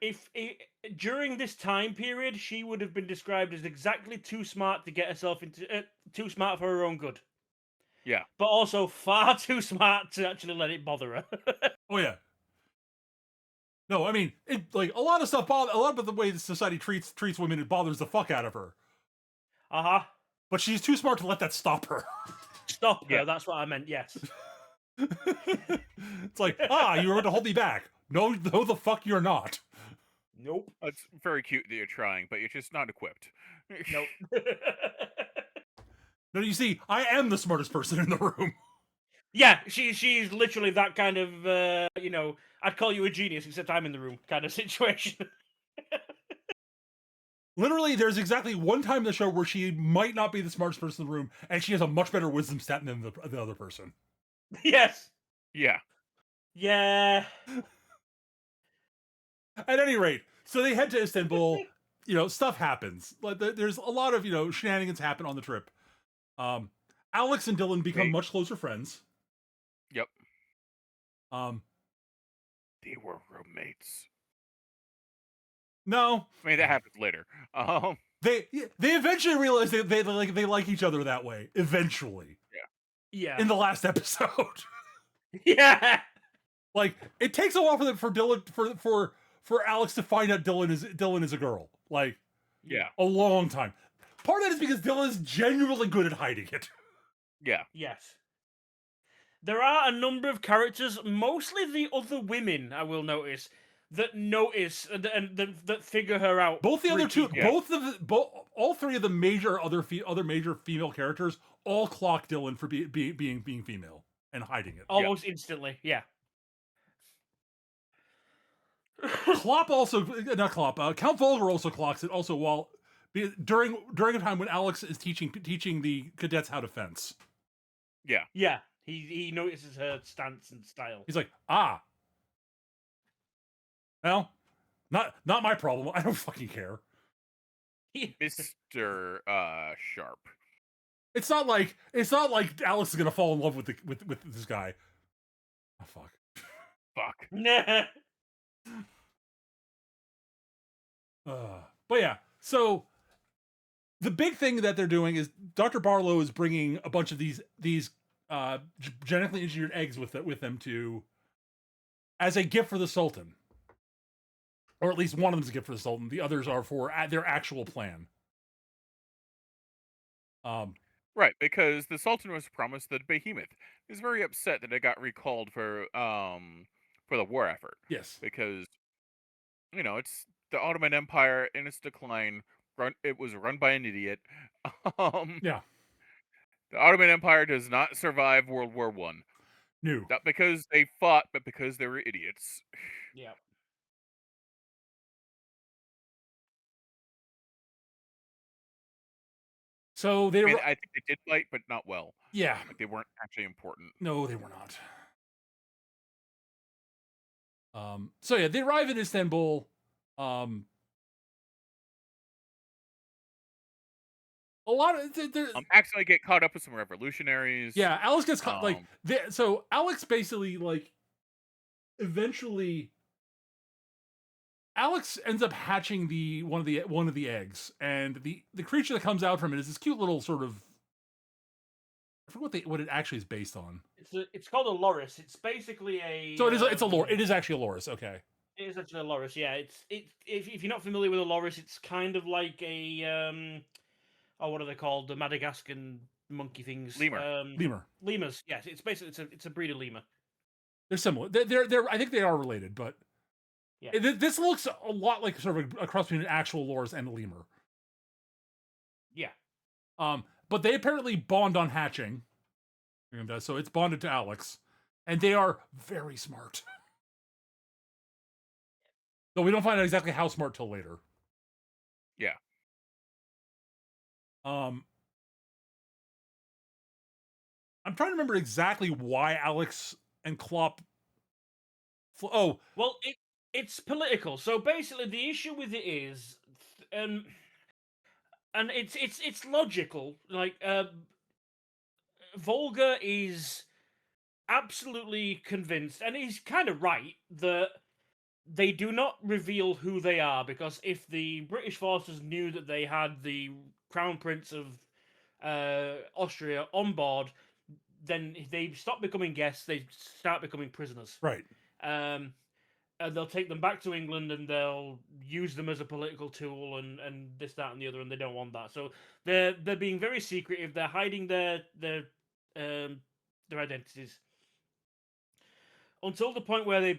C: during this time period, she would have been described as exactly too smart to get herself into, too smart for her own good.
B: Yeah.
C: But also far too smart to actually let it bother her.
A: Oh yeah. No, I mean, like a lot of stuff. A lot of the way the society treats women, it bothers the fuck out of her. But she's too smart to let that stop her.
C: Stop her. Yeah. That's what I meant. Yes.
A: It's like, you were going to hold me back. No, the fuck you're not.
C: Nope.
B: It's very cute that you're trying, but you're just not equipped.
C: Nope.
A: No, you see, I am the smartest person in the room.
C: Yeah, she's literally that kind of, I'd call you a genius, except I'm in the room kind of situation.
A: Literally, there's exactly one time in the show where she might not be the smartest person in the room, and she has a much better wisdom stat than the other person.
C: Yes.
B: Yeah.
C: Yeah.
A: At any rate, so they head to Istanbul. Stuff happens. Like there's a lot of shenanigans happen on the trip. Alex and Dylan become much closer friends.
B: Yep.
A: They
B: were roommates.
A: No,
B: I mean that happens later.
A: They eventually realize they like each other that way. Eventually.
C: Yeah.
A: In the last episode.
C: Yeah.
A: Like it takes a while for Dylan for Alex to find out Dylan is a girl. Like a long time. Part of that is because Dylan is genuinely good at hiding it.
B: Yeah.
C: Yes. There are a number of characters, mostly the other women, I will notice, that notice and that figure her out.
A: Both the other two, all three of the other major female characters all clock Dylan for being female and hiding it
C: almost instantly. Yeah.
A: Klopp also not Klopp. Count Volger also clocks it. Also, while during a time when Alex is teaching the cadets how to fence.
B: Yeah.
C: Yeah. He notices her stance and style.
A: He's like, well, not my problem. I don't fucking care.
B: Mr. Sharp.
A: It's not like Alex is gonna fall in love with this guy. Oh fuck.
B: Fuck.
A: But yeah, so the big thing that they're doing is Dr. Barlow is bringing a bunch of these genetically engineered eggs with them to as a gift for the Sultan, or at least one of them's a gift for the Sultan. The others are for their actual plan.
B: Right, because the Sultan was promised the behemoth. He's very upset that it got recalled for the war effort.
A: Yes.
B: Because, it's the Ottoman Empire in its decline. It was run by an idiot. Um,
A: Yeah.
B: the Ottoman Empire does not survive World War One.
A: New.
B: Not because they fought, but because they were idiots.
C: Yeah.
A: So
B: I
A: they
B: mean,
A: were.
B: I think they did fight, but not well.
A: Yeah.
B: Like they weren't actually important.
A: No, they were not. So yeah, they arrive in Istanbul. A lot of
B: Accidentally get caught up with some revolutionaries.
A: yeah, Alex gets caught
B: Um,
A: so Alex basically eventually Alex ends up hatching one of the eggs, and the creature that comes out from it is this cute little sort of, I forget what it actually is based on.
C: It's called a loris. It's basically a.
A: So it's a lore. It is actually a loris. Okay.
C: It is actually a loris. Yeah, if you're not familiar with a loris, it's kind of like a what are they called? The Madagascan monkey things.
B: Lemur.
C: Lemurs. Yes, it's basically it's a breed of lemur.
A: They're similar. They're I think they are related, but
C: Yeah.
A: this looks a lot like sort of a cross between an actual loris and a lemur.
C: Yeah.
A: But they apparently bond on hatching, and so it's bonded to Alex, and they are very smart. Though we don't find out exactly how smart till later.
B: Yeah.
A: I'm trying to remember exactly why Alex and Klopp. Well,
C: it's political. So basically, the issue with it is, and it's logical. Like, Volga is absolutely convinced, and he's kind of right, that they do not reveal who they are, because if the British forces knew that they had the Crown Prince of Austria on board, then they stop becoming guests, they start becoming prisoners.
A: Right.
C: And they'll take them back to England and they'll use them as a political tool and this, that, and the other, and they don't want that. So they're being very secretive. They're hiding their identities until the point where they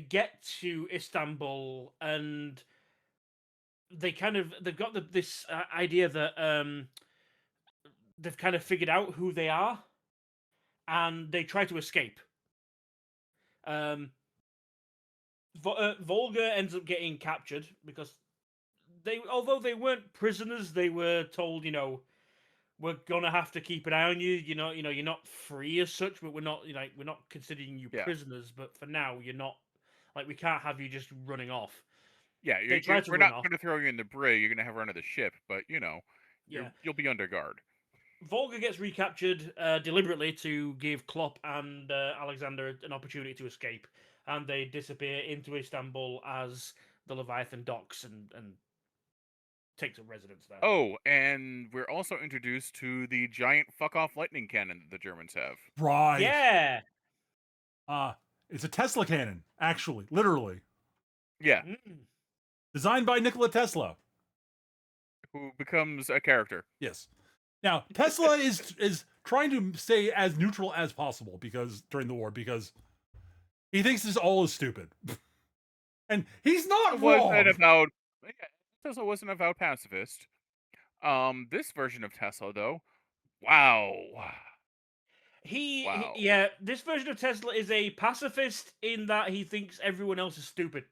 C: get to Istanbul, and they've got this idea that they've kind of figured out who they are, and they try to escape. Volga ends up getting captured because although they weren't prisoners, they were told, we're gonna have to keep an eye on you. You're not free as such, but we're not considering you prisoners. But for now, you're not. We can't have you just running off.
B: Yeah, we're not going to throw you in the brig. You're going to have run of the ship, but you'll be under guard.
C: Volga gets recaptured deliberately to give Klopp and Alexander an opportunity to escape, and they disappear into Istanbul as the Leviathan docks and takes up residence there.
B: Oh, and we're also introduced to the giant fuck-off lightning cannon that the Germans have.
A: Right.
C: Yeah.
A: It's a Tesla cannon, actually, literally.
B: Yeah.
A: Designed by Nikola Tesla,
B: who becomes a character.
A: Yes. Now, Tesla is trying to stay as neutral as possible during the war, because he thinks this all is stupid. And he's not wrong.
B: Tesla was an avowed pacifist. This version of Tesla, though, wow.
C: This version of Tesla is a pacifist in that he thinks everyone else is stupid.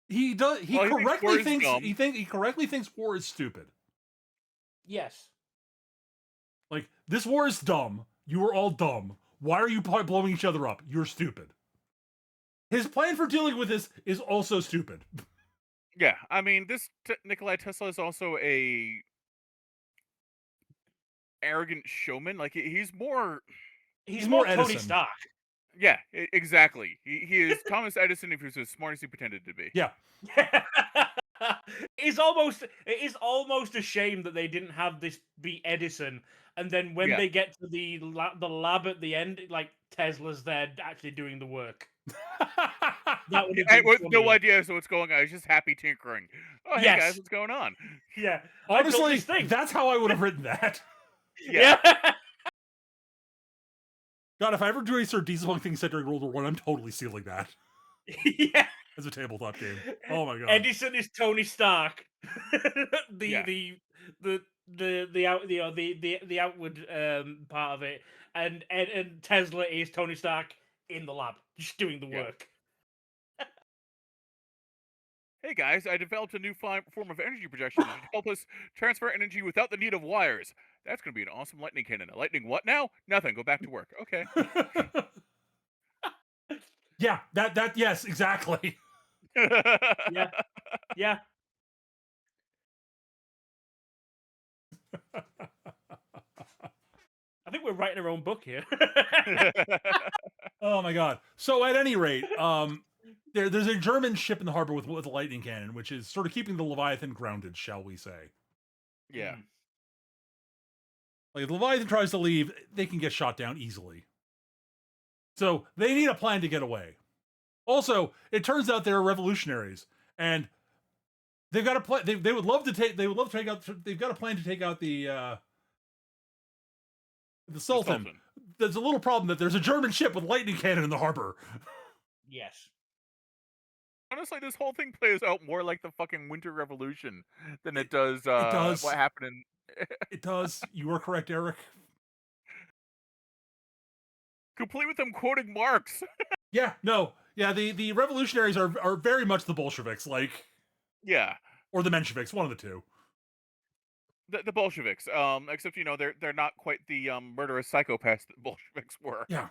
A: He does. He correctly thinks war is stupid.
C: Yes.
A: Like, this war is dumb. You are all dumb. Why are you blowing each other up? You're stupid. His plan for dealing with this is also stupid.
B: Yeah, I mean, this Nikolai Tesla is also a arrogant showman. Like, he's more
C: Tony Stark.
B: Yeah, exactly. He is Thomas Edison if he was as smart as he pretended to be.
A: Yeah.
C: It is almost a shame that they didn't have this be Edison, and then when they get to the lab at the end, like, Tesla's there actually doing the work. That would have
B: I
C: been
B: with no
C: funnier.
B: idea as to what's going on. He's just happy tinkering. Oh, hey guys,
C: Yes.
B: what's going on?
C: Yeah. I built
A: Honestly,
C: this thing.
A: that's how I would have written that.
B: Yeah.
C: Yeah.
A: God, if I ever do any sort of diesel thing set during World War I, I'm totally stealing that
C: Yeah.
A: as a tabletop game. Oh my god.
C: Edison is Tony Stark. the,
B: Yeah.
C: the out the outward part of it, and Tesla is Tony Stark in the lab, just doing the
B: Yeah.
C: work.
B: Hey guys, I developed a new form of energy projection that should help us transfer energy without the need of wires. That's going to be an awesome lightning cannon. A lightning what now? Nothing. Go back to work. Okay.
A: Yeah, that yes, exactly.
C: Yeah, yeah. I think we're writing our own book here.
A: Oh my god. So at any rate, there's a German ship in the harbor with a lightning cannon, which is sort of keeping the Leviathan grounded, shall we say.
B: Yeah.
A: Like if the Leviathan tries to leave, they can get shot down easily. So they need a plan to get away. Also, it turns out they're revolutionaries, and they've got a plan. They would love to take. They would love to take out. They've got a plan to take out the Sultan.
B: Sultan.
A: There's a little problem that there's a German ship with lightning cannon in the harbor.
C: Yes.
B: Honestly, this whole thing plays out more like the fucking Winter Revolution than it does,
A: does.
B: what happened in...
A: It does. You are correct, Eric.
B: Complete with them quoting Marx.
A: Yeah, no. Yeah, the revolutionaries are very much the Bolsheviks, like,
B: Yeah.
A: or the Mensheviks, one of the two.
B: The Bolsheviks, except, you know, they're not quite the, murderous psychopaths that Bolsheviks were.
A: Yeah.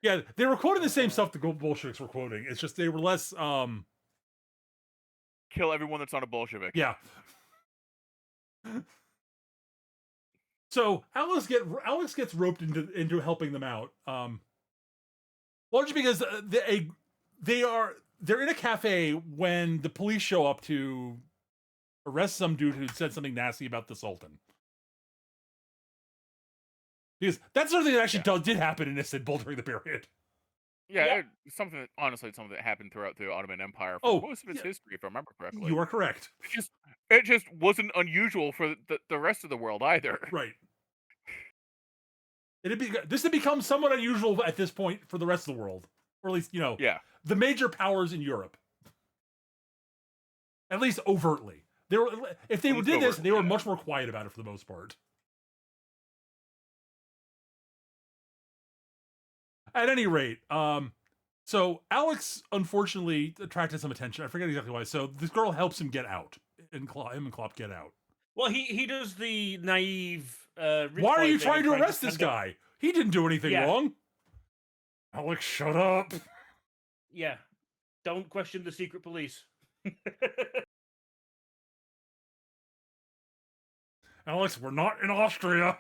A: Yeah, they were quoting the same stuff the Bolsheviks were quoting. It's just they were less,
B: Kill everyone that's not a Bolshevik.
A: yeah. So Alex gets roped into helping them out. Largely because they're in a cafe when the police show up to arrest some dude who said something nasty about the Sultan. Because that's something that actually did happen in Istanbul during the period.
B: Yeah, something that happened throughout the Ottoman Empire for most of its history, if I remember correctly.
A: You are correct.
B: It just wasn't unusual for the rest of the world either.
A: Right. This had become somewhat unusual at this point for the rest of the world. Or at least, the major powers in Europe. At least overtly. If they did this, they were much more quiet about it for the most part. At any rate, so Alex unfortunately attracted some attention. I forget exactly why. So this girl helps him get out, and him and Klopp get out.
C: Well, he does the naive.
A: Why are you trying to arrest this guy? He didn't do anything wrong. Alex, shut up.
C: Yeah, don't question the secret police.
A: Alex, we're not in Austria.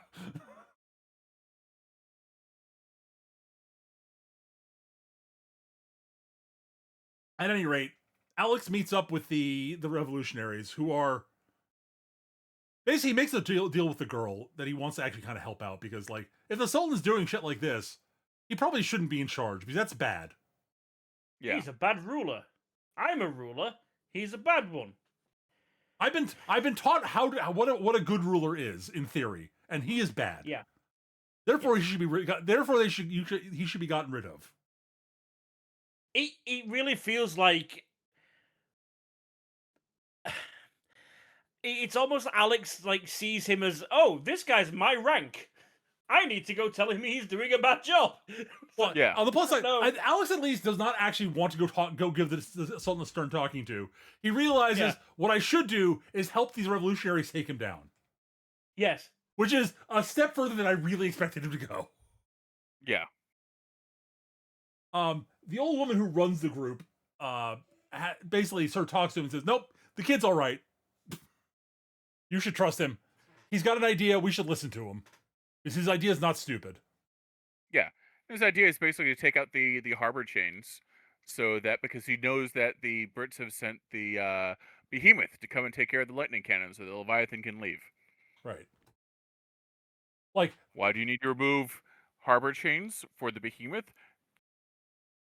A: At any rate, Alex meets up with the revolutionaries, who are basically, he makes a deal with the girl that he wants to actually kind of help out, because, like, if the Sultan's doing shit like this, he probably shouldn't be in charge, because that's bad.
B: Yeah.
C: He's a bad ruler. I'm a ruler. He's a bad one.
A: I've been taught what a good ruler is in theory, and he is bad.
C: Yeah.
A: Therefore, he should be. Therefore, he should be gotten rid of.
C: It really feels like it's almost Alex sees him as, oh, this guy's my rank. I need to go tell him he's doing a bad job.
A: Well,
B: yeah.
A: On the plus side, Alex at least does not actually want to go give the Sultan a stern talking to. He realizes what I should do is help these revolutionaries take him down.
C: Yes.
A: Which is a step further than I really expected him to go.
B: Yeah.
A: The old woman who runs the group basically sort of talks to him and says, nope, the kid's all right. You should trust him. He's got an idea. We should listen to him. Because his idea is not stupid.
B: Yeah. His idea is basically to take out the harbor chains, so that, because he knows that the Brits have sent the behemoth to come and take care of the lightning cannon so the Leviathan can leave.
A: Right. Like,
B: why do you need to remove harbor chains for the behemoth?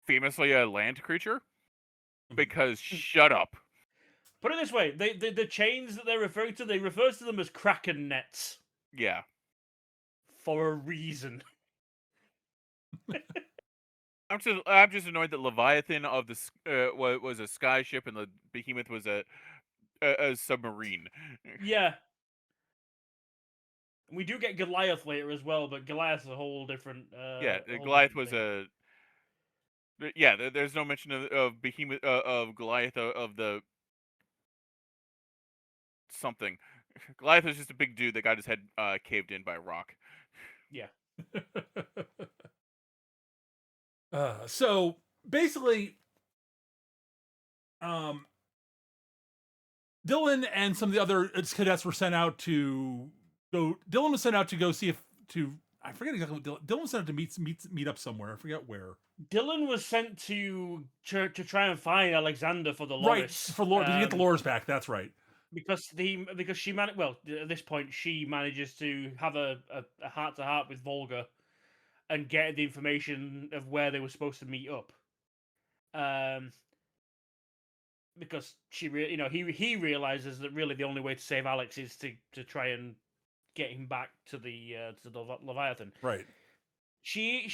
B: famously a land creature.
A: Mhm.
B: Because shut up.
C: Put it this way: the chains that they're referring to, they refer to them as kraken nets
B: Yeah.
C: for a reason.
B: I'm just annoyed that Leviathan of the was a sky ship and the Behemoth was a submarine.
C: Yeah. We do get Goliath later as well, but Goliath's a whole different.
B: Yeah,
C: A whole
B: Goliath
C: different
B: was
C: thing.
B: yeah. There's no mention of Behemoth of Goliath of the something. Goliath was just a big dude that got his head caved in by a rock.
C: Yeah.
A: So basically, Dylan and some of the other cadets were sent out to go. Dylan was sent out to go see if I forget exactly what Dylan was sent out to meet up somewhere. I forget where.
C: Dylan was sent to try and find Alexander for the
A: Right,
C: Loris.
A: for Lore, to get the Lores back. That's right.
C: Because she well, at this point she manages to have a heart to heart with Volga and get the information of where they were supposed to meet up. Because he realizes that really the only way to save Alex is to try and get him back to the Leviathan.
A: Right.
C: She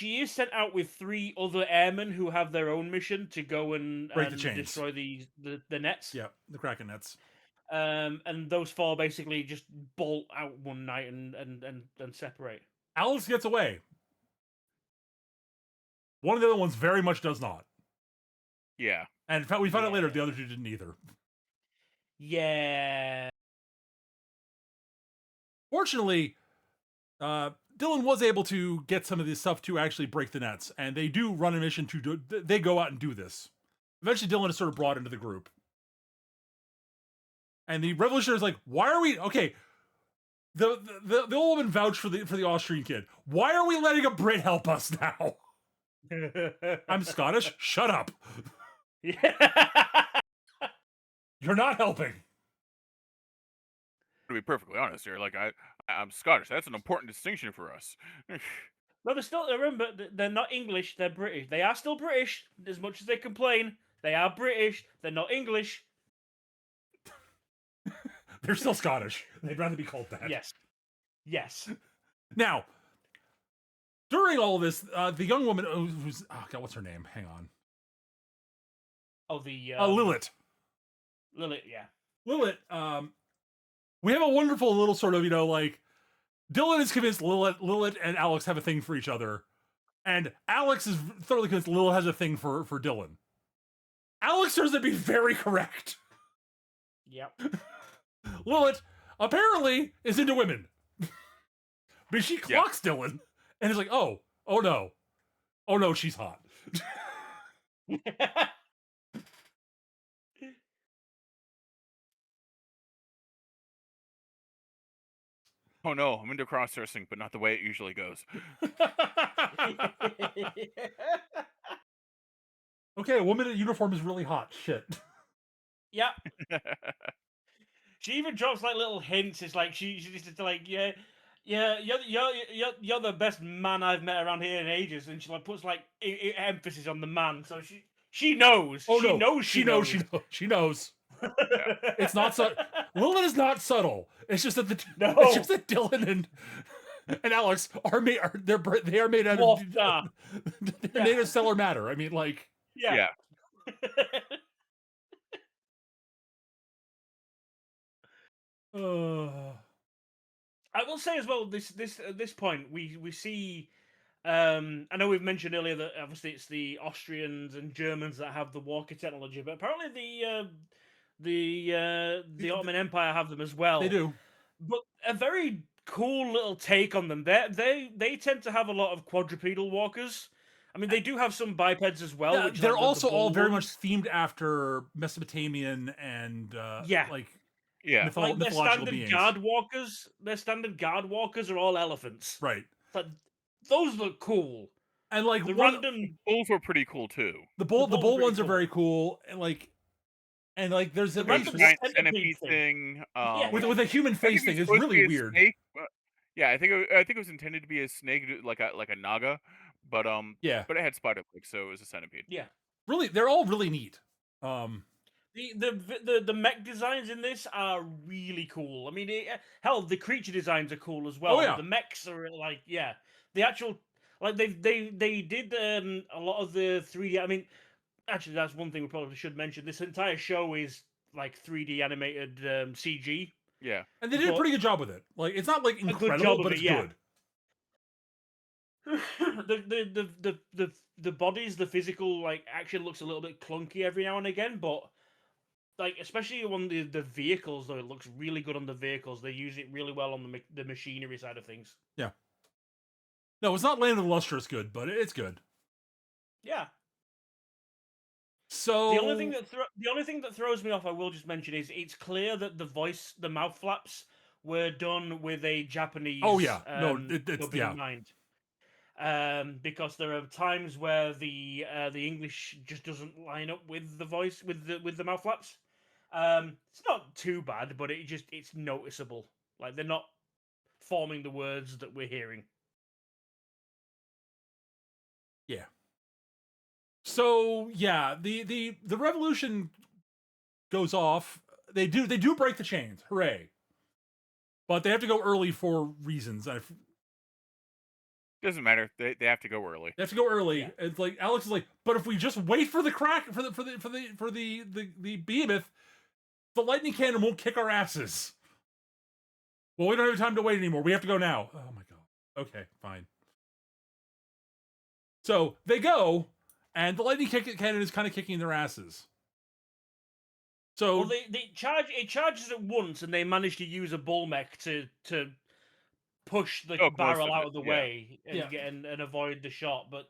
C: is sent out with 3 other airmen who have their own mission to go and
A: Break the chains.
C: destroy the nets.
A: Yeah, the Kraken nets.
C: And those 4 basically just bolt out one night and separate.
A: Alex gets away. One of the other ones very much does not.
B: Yeah.
A: And in fact, we found out later the other 2 didn't either.
C: Yeah.
A: Fortunately, Dylan was able to get some of this stuff to actually break the nets, and they do run a mission to do. They go out and do this. Eventually, Dylan is sort of brought into the group, and the revolutionaries like, "Why are we okay?" The old woman vouched for the Austrian kid. Why are we letting a Brit help us now? I'm Scottish. Shut up.
C: Yeah.
A: You're not helping.
B: To be perfectly honest here, like I'm Scottish. That's an important distinction for us.
C: No, they're still. Remember, they're not English. They're British. They are still British. As much as they complain, they are British. They're not English.
A: They're still Scottish. They'd rather be called that.
C: Yes. Yes.
A: Now, during all this, the young woman who's God, what's her name? Hang on.
C: Oh, the
A: Lilith.
C: Lilith. Yeah.
A: Lilith. We have a wonderful little sort of like Dylan is convinced Lilith and Alex have a thing for each other, and Alex is thoroughly convinced Lilith has a thing for Dylan. Alex turns out to be very correct.
C: Yep.
A: Lilith apparently is into women. But she clocks Dylan and is like, oh no, she's hot.
B: Oh no, I'm into cross-dressing, but not the way it usually goes.
A: Okay, a woman in uniform is really hot. Shit.
C: Yep. She even drops like little hints. It's like she's just like, yeah, you're the best man I've met around here in ages, and she like puts like emphasis on the man. So she knows.
A: Oh
C: she
A: no,
C: knows.
A: She knows. It's not so. Lilith is not subtle. It's just that it's just that Dylan and Alex are made. They are made out of. They're made of stellar matter. I mean, like.
C: Yeah. I will say as well. At this point, we see. I know we've mentioned earlier that obviously it's the Austrians and Germans that have the walker technology, but apparently the Ottoman Empire have them as well.
A: They do,
C: but a very cool little take on them. They tend to have a lot of quadrupedal walkers. I mean, they do have some bipeds as well.
A: Yeah,
C: which
A: they're
C: like
A: also all very much themed after Mesopotamian and like
C: like their standard
A: beings.
C: guard walkers. Their standard guard walkers are all elephants.
A: Right.
C: But those look cool.
A: And like
C: the random
B: bulls were pretty cool too.
A: The bull ones are very cool. And like there's a
B: giant centipede thing
A: with a human face thing is really weird.
B: Snake. Yeah, I think it was intended to be a snake, like a naga,
A: Yeah,
B: but it had spider legs, so it was a centipede.
C: Yeah.
A: really, they're all really neat.
C: The mech designs in this are really cool. I mean, hell, the creature designs are cool as well.
A: Oh, yeah.
C: But the mechs are like, yeah, the actual like they did a lot of the 3D. I mean, actually, that's one thing we probably should mention. This entire show is like 3D animated CG.
B: Yeah.
A: And they did a
C: But-
A: pretty good job with it. Like, it's not like
C: good
A: incredible,
C: job of
A: but
C: it,
A: it's
C: yeah.
A: good.
C: The bodies, the physical like action looks a little bit clunky every now and again, but like especially on the vehicles though, it looks really good on the vehicles. They use it really well on the machinery side of things.
A: No, it's not Land of the Lustrous good, but it's good.
C: Yeah.
A: So
C: The only thing that throws me off, I will just mention, is it's clear that the mouth flaps were done with a Japanese.
A: Oh, yeah. No, it's
C: dubbing in mind. Because there are times where the English just doesn't line up with the voice with the mouth flaps. It's not too bad, but it's noticeable. Like they're not forming the words that we're hearing.
A: yeah. So yeah, the revolution goes off. They do break the chains. Hooray! But they have to go early for reasons.
B: Doesn't matter. They have to go early.
A: They have to go early.
C: Yeah.
A: It's like Alex is like, but if we just wait for the crack for the behemoth, the lightning cannon won't kick our asses. Well, we don't have time to wait anymore. We have to go now. Oh my god. Okay, fine. So they go, and the lightning cannon is kind of kicking their asses. So
C: Well, they charge. It charges at once, and they manage to use a bull mech to push the
B: Go close
C: barrel
B: with
C: out
B: it,
C: of the
B: yeah.
C: way and
A: Yeah.
C: get and avoid the shot. But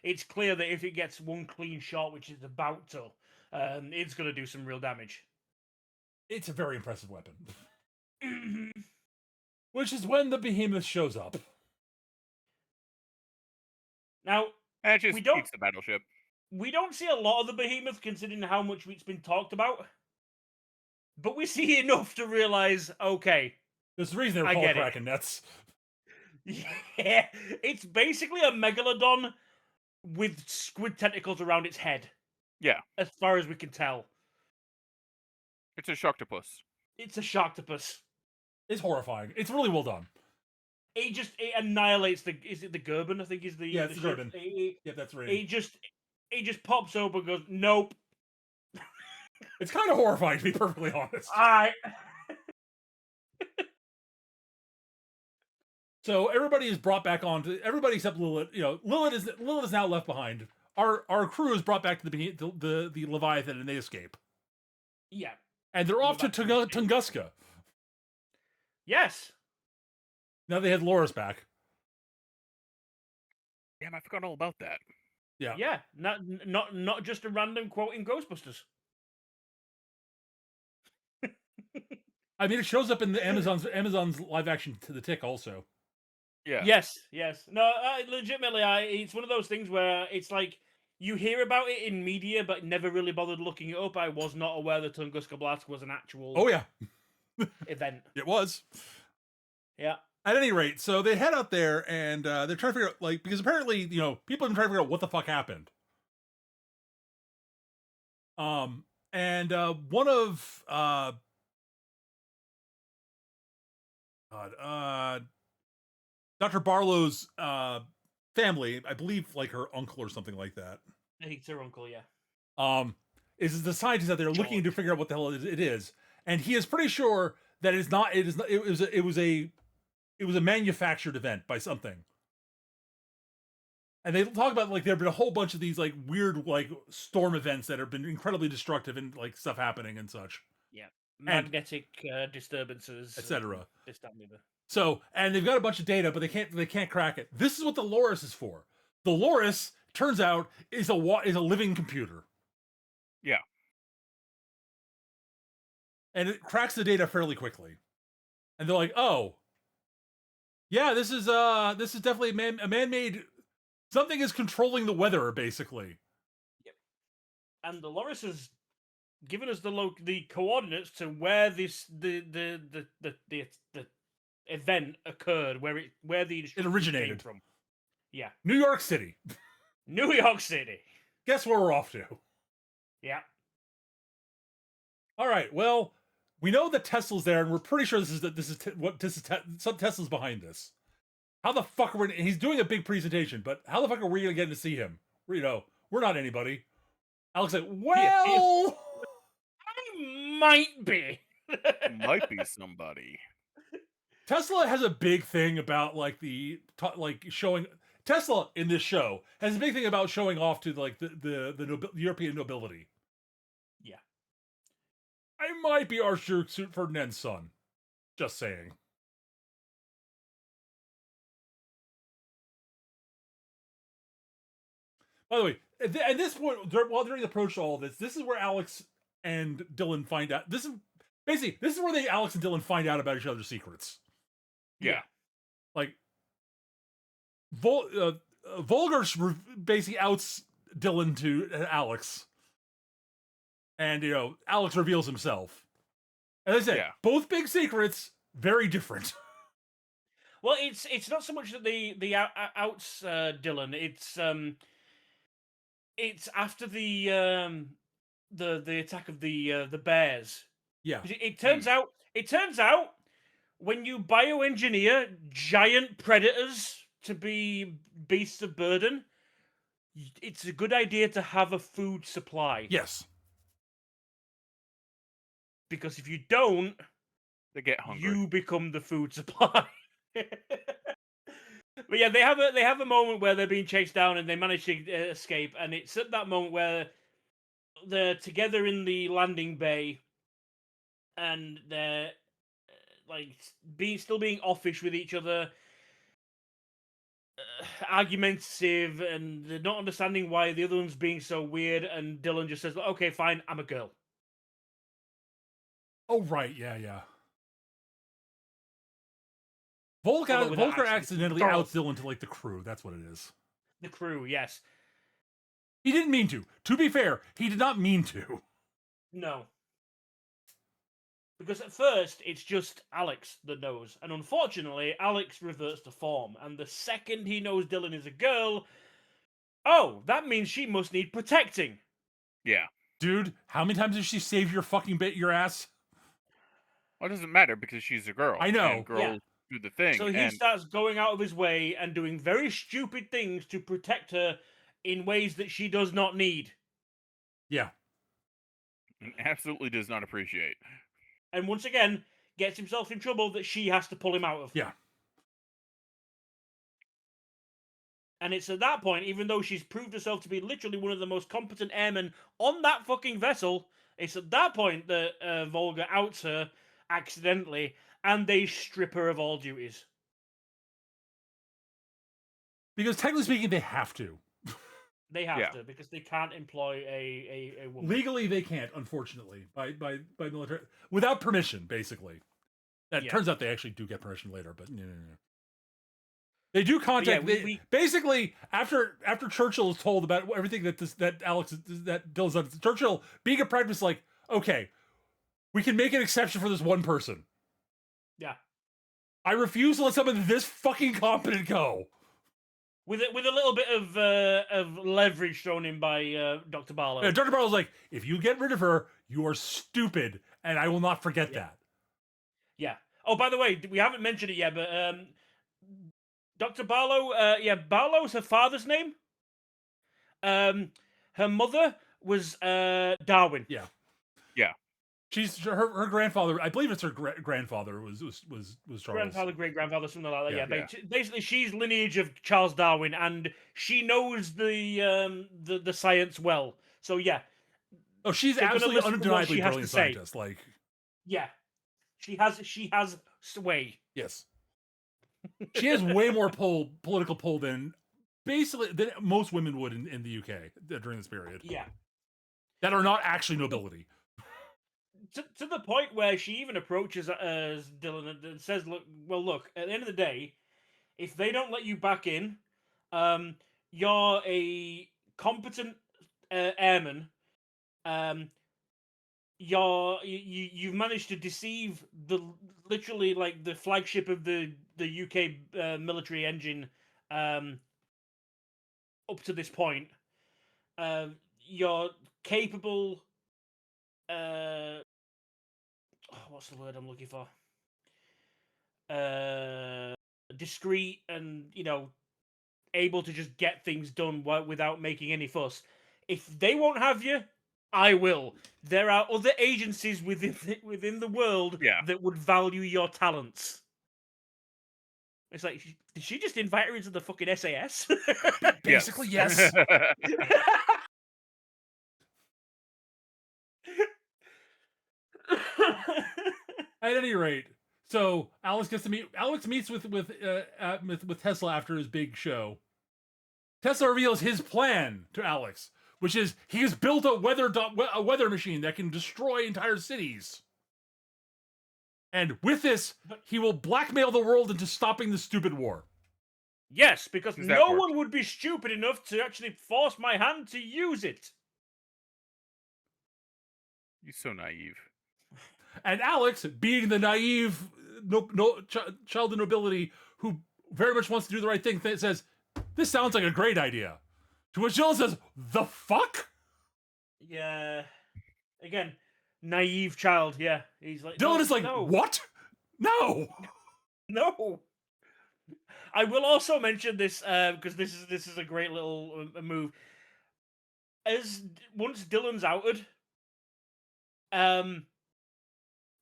C: it's clear that if it gets one clean shot, which it's about to, it's going to do some real damage.
A: it's a very impressive weapon. Which is when the behemoth shows up.
C: Now,
B: And it just
C: We don't-
B: eats the battleship.
C: we don't see a lot of the behemoth considering how much it's been talked about, but we see enough to realize, okay,
A: There's a reason they were
C: I
A: called
C: get it.
A: Kraken Nets.
C: yeah, it's basically a megalodon with squid tentacles around its head.
B: Yeah.
C: As far as we can tell.
B: It's a sharktopus.
C: It's a sharktopus.
A: It's horrifying. It's really well done.
C: It annihilates is it the Gerben, I think is the
A: Yeah, it's the
C: ship?
A: Gerben. Yep, that's right.
C: It just pops open and goes, nope.
A: It's kind of horrifying, to be perfectly honest.
C: Alright.
A: So everybody is brought back onto everybody except Lilith. You know, Lilith is now left behind. Our crew is brought back to the Leviathan, and they escape.
C: Yeah.
A: And they're off to
C: Go back to the
A: Tunguska.
C: Yes.
A: Now they had Loris back.
B: Damn, I forgot all about that.
A: Yeah.
C: Yeah. Not just a random quote in Ghostbusters.
A: I mean, it shows up in the Amazon's live action to the Tick also.
B: Yeah.
C: Yes. No, legitimately, it's one of those things where it's like you hear about it in media, but never really bothered looking it up. I was not aware that Tunguska Blast was an actual
A: Oh yeah,
C: event.
A: it was.
C: Yeah.
A: At any rate, so they head out there and they're trying to figure out, like, because apparently, you know, people have been trying to figure out what the fuck happened. And one of Dr. Barlow's family, I believe, like her uncle or something like that,
C: I think it's her uncle, yeah.
A: is the scientist out there looking to figure out what the hell it is, and he is pretty sure that it is not. It was a manufactured event by something. And they talk about, like, there have been a whole bunch of these, like, weird, like, storm events that have been incredibly destructive and, like, stuff happening and such.
C: Yeah. Magnetic disturbances,
A: etc.
C: This, that, and the other.
A: So, and they've got a bunch of data, but they can't crack it. This is what the Loris is for. The Loris, turns out, is a living computer.
B: Yeah.
A: And it cracks the data fairly quickly. And they're like, "Oh, yeah, this is definitely a man-made. Something is controlling the weather, basically."
C: Yep. And the Loris has given us the coordinates to where the event occurred, where the
A: It originated
C: came from. Yeah.
A: New York City.
C: New York City.
A: Guess where we're off to?
C: Yeah.
A: All right. Well, we know that Tesla's there, and we're pretty sure some Tesla's behind this. How the fuck are we? He's doing a big presentation, but how the fuck are we gonna get to see him? We're not anybody. Alex said, "Well,
C: I might be."
B: Might be somebody.
A: Tesla has a big thing about showing. Tesla in this show has a big thing about showing off to the European nobility.
C: Yeah.
A: I might be Archduke Ferdinand's son. Just saying. By the way, at this point, while during the approach to all this is where Alex and Dylan find out. This is where Alex and Dylan find out about each other's secrets.
B: Yeah.
A: Like, Volgar basically outs Dylan to Alex, and Alex reveals himself. As I said, both big secrets, very different.
C: Well, it's not so much that the outs Dylan. It's after the attack of the bears.
A: Yeah.
C: It turns out when you bioengineer giant predators to be beasts of burden, it's a good idea to have a food supply.
A: Yes.
C: Because if you don't,
B: they get hungry.
C: You become the food supply. But yeah, they have a moment where they're being chased down and they manage to escape, and it's at that moment where they're together in the landing bay, and they're still being offish with each other, argumentative, and they're not understanding why the other one's being so weird. And Dylan just says, "Okay, fine, I'm a girl."
A: Oh right, yeah. Volker accidentally outs Dylan to the crew. That's what it is.
C: The crew, yes.
A: He didn't mean to. To be fair, he did not mean to.
C: No. Because at first, it's just Alex that knows. And unfortunately, Alex reverts to form. And the second he knows Dylan is a girl, that means she must need protecting.
B: Yeah.
A: Dude, how many times did she save your ass?
B: Well, it doesn't matter because she's a girl.
A: I know.
B: And girls do the thing.
C: So he starts going out of his way and doing very stupid things to protect her in ways that she does not need.
A: Yeah.
B: And absolutely does not appreciate.
C: And once again, gets himself in trouble that she has to pull him out of.
A: Yeah.
C: And it's at that point, even though she's proved herself to be literally one of the most competent airmen on that fucking vessel, it's at that point that Volga outs her accidentally, and they strip her of all duties.
A: Because technically speaking, they have to.
C: They have to, because they can't employ a woman.
A: Legally, they can't, unfortunately, by military, without permission, basically. It turns out they actually do get permission later, but no. They do contact. Basically, after Churchill is told about everything that Dylan's done, Churchill, being a pragmatist, okay, we can make an exception for this one person.
C: Yeah.
A: I refuse to let someone this fucking competent go.
C: With a little bit of leverage thrown in by Dr. Barlow.
A: Yeah, Dr. Barlow's like, if you get rid of her, you are stupid, and I will not forget that.
C: Yeah. Oh, by the way, we haven't mentioned it yet, but Dr. Barlow, Barlow's her father's name. Her mother was Darwin.
A: Yeah.
B: Yeah.
A: She's her grandfather. I believe it's her grandfather was Charles.
C: Grandfather, great grandfather, something like that.
A: Yeah.
C: Basically, she's lineage of Charles Darwin, and she knows the science well. So yeah.
A: Oh, she's absolutely undeniably brilliant scientist.
C: Yeah, she has sway.
A: Yes. She has way more political pull than most women would in the UK during this period.
C: Yeah.
A: That are not actually nobility.
C: To the point where she even approaches Dylan and says, look, at the end of the day, if they don't let you back in, you're a competent airman. You've managed to deceive the flagship of the UK military engine up to this point, you're capable. What's the word I'm looking for? Discreet and able to just get things done without making any fuss. If they won't have you, I will. There are other agencies within the world
B: Yeah.
C: that would value your talents. It's like, did she just invite her into the fucking SAS?
A: Basically, yes. At any rate, so Alex meets with Tesla after his big show. Tesla reveals his plan to Alex, which is he has built a weather machine that can destroy entire cities. And with this, he will blackmail the world into stopping the stupid war.
C: Yes, because
B: Does that
C: no
B: work?
C: one would be stupid enough to actually force my hand to use it.
B: You're so naive.
A: And Alex, being the naive child of nobility who very much wants to do the right thing, says, "This sounds like a great idea." To which Jill says, "The fuck?"
C: Yeah. Again, naive child. Yeah, he's like,
A: Dylan
C: no,
A: is like,
C: no,
A: "What? No."
C: no. I will also mention this because this is a great little move. As once Dylan's outed,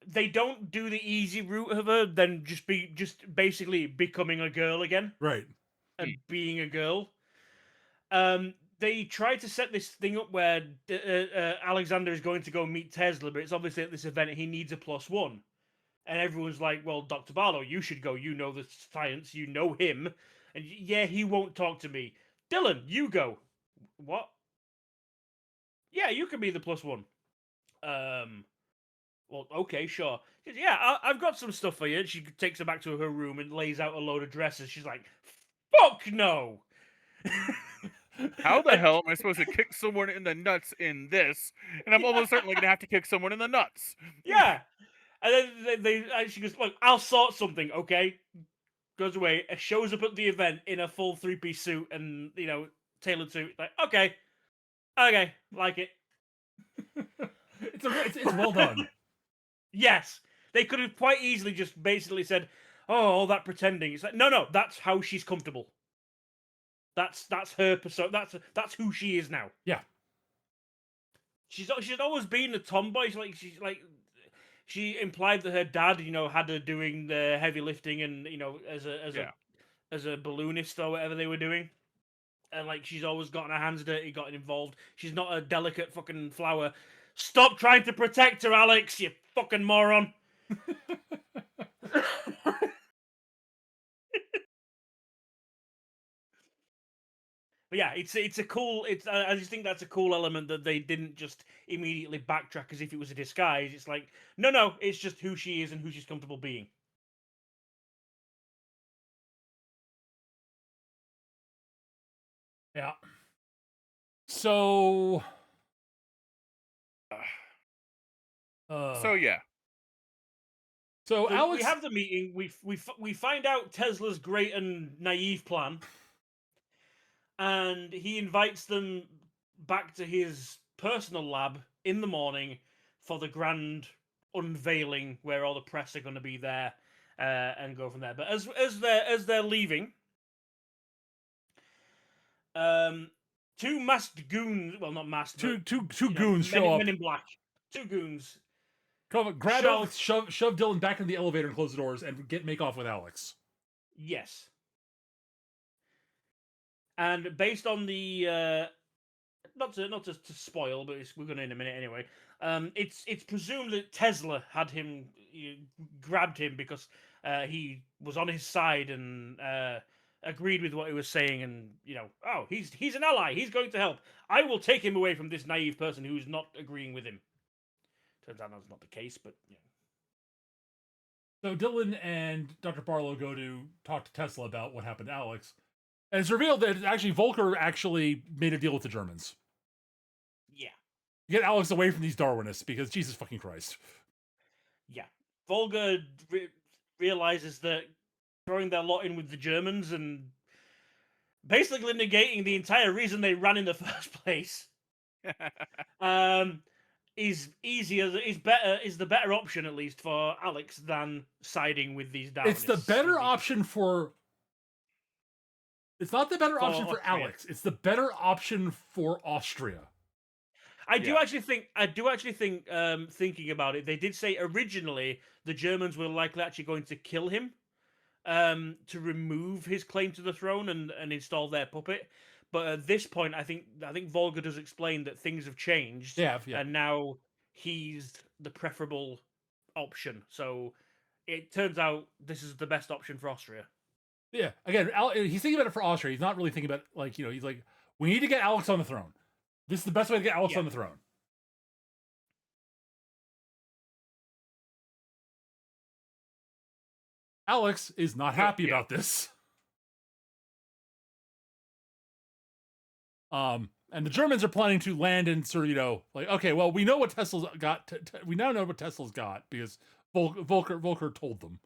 C: they don't do the easy route of her, then just basically becoming a girl again
A: Right.
C: and being a girl. They try to set this thing up where Alexander is going to go meet Tesla, but it's obviously at this event he needs a +1. And everyone's like, well, Dr. Barlow, you should go. You know the science. You know him. And yeah, he won't talk to me. Dylan, you go. What? Yeah, you can be the +1. Well, okay, sure. She goes, yeah, I've got some stuff for you. She takes her back to her room and lays out a load of dresses. She's like, fuck no.
B: How the
C: And-
B: hell am I supposed to kick someone in the nuts in this? And I'm almost certainly gonna have to kick someone in the nuts.
C: Yeah. And then she goes, look, I'll sort something, okay? Goes away, shows up at the event in a full 3-piece suit and, tailored suit. Like, okay, like it.
A: It's well done.
C: Yes. They could have quite easily just basically said, oh, all that pretending. It's like, no, that's how she's comfortable. That's her persona. That's who she is now.
A: Yeah.
C: She's always been a tomboy. She implied that her dad, had her doing the heavy lifting and as a balloonist or whatever they were doing. And like she's always gotten her hands dirty, gotten involved. She's not a delicate fucking flower. Stop trying to protect her, Alex, you fucking moron. But yeah, it's a cool. I just think that's a cool element that they didn't just immediately backtrack as if it was a disguise. It's like no, it's just who she is and who she's comfortable being.
A: Yeah. So.
B: So yeah.
A: So Alex,
C: we have the meeting. We find out Tesla's great and naive plan, and he invites them back to his personal lab in the morning for the grand unveiling, where all the press are going to be there, and go from there. But as they're leaving, two masked goons. Well, not masked.
A: two
C: but,
A: goons show up.
C: Men in black. Two goons.
A: Come on, grab
C: Shove.
A: Alex, shove Dylan back into the elevator and close the doors and make off with Alex.
C: Yes. And based on the not to spoil, but we're going to in a minute anyway. It's presumed that Tesla had him grabbed him because he was on his side and agreed with what he was saying, and oh, he's an ally. He's going to help. I will take him away from this naive person who's not agreeing with him. Turns out that's not the case, but yeah.
A: So Dylan and Dr. Barlow go to talk to Tesla about what happened to Alex. And it's revealed that actually Volker actually made a deal with the Germans.
C: Yeah.
A: Get Alex away from these Darwinists because Jesus fucking Christ.
C: Yeah. Volga realizes that throwing their lot in with the Germans and basically negating the entire reason they ran in the first place. Um, is easier, is the better option, at least for Alex, than siding with these
A: It's the better
C: Darwinists
A: option for. It's not the better
C: for
A: option for
C: Austria.
A: Alex. It's the better option for Austria.
C: I do
B: Yeah.
C: actually think, thinking about it, they did say originally the Germans were likely actually going to kill him, to remove his claim to the throne and install their puppet. But at this point, I think Volga does explain that things have changed,
A: Yeah.
C: and now he's the preferable option. So it turns out this is the best option for Austria.
A: Yeah. Again, he's thinking about it for Austria. He's not really thinking about, like, he's like, we need to get Alex on the throne. This is the best way to get Alex
C: Yeah.
A: on the throne. Alex is not happy about this. And the Germans are planning to land and sort of, like, okay, well, we know what Tesla's got. We now know what Tesla's got because Volker told them.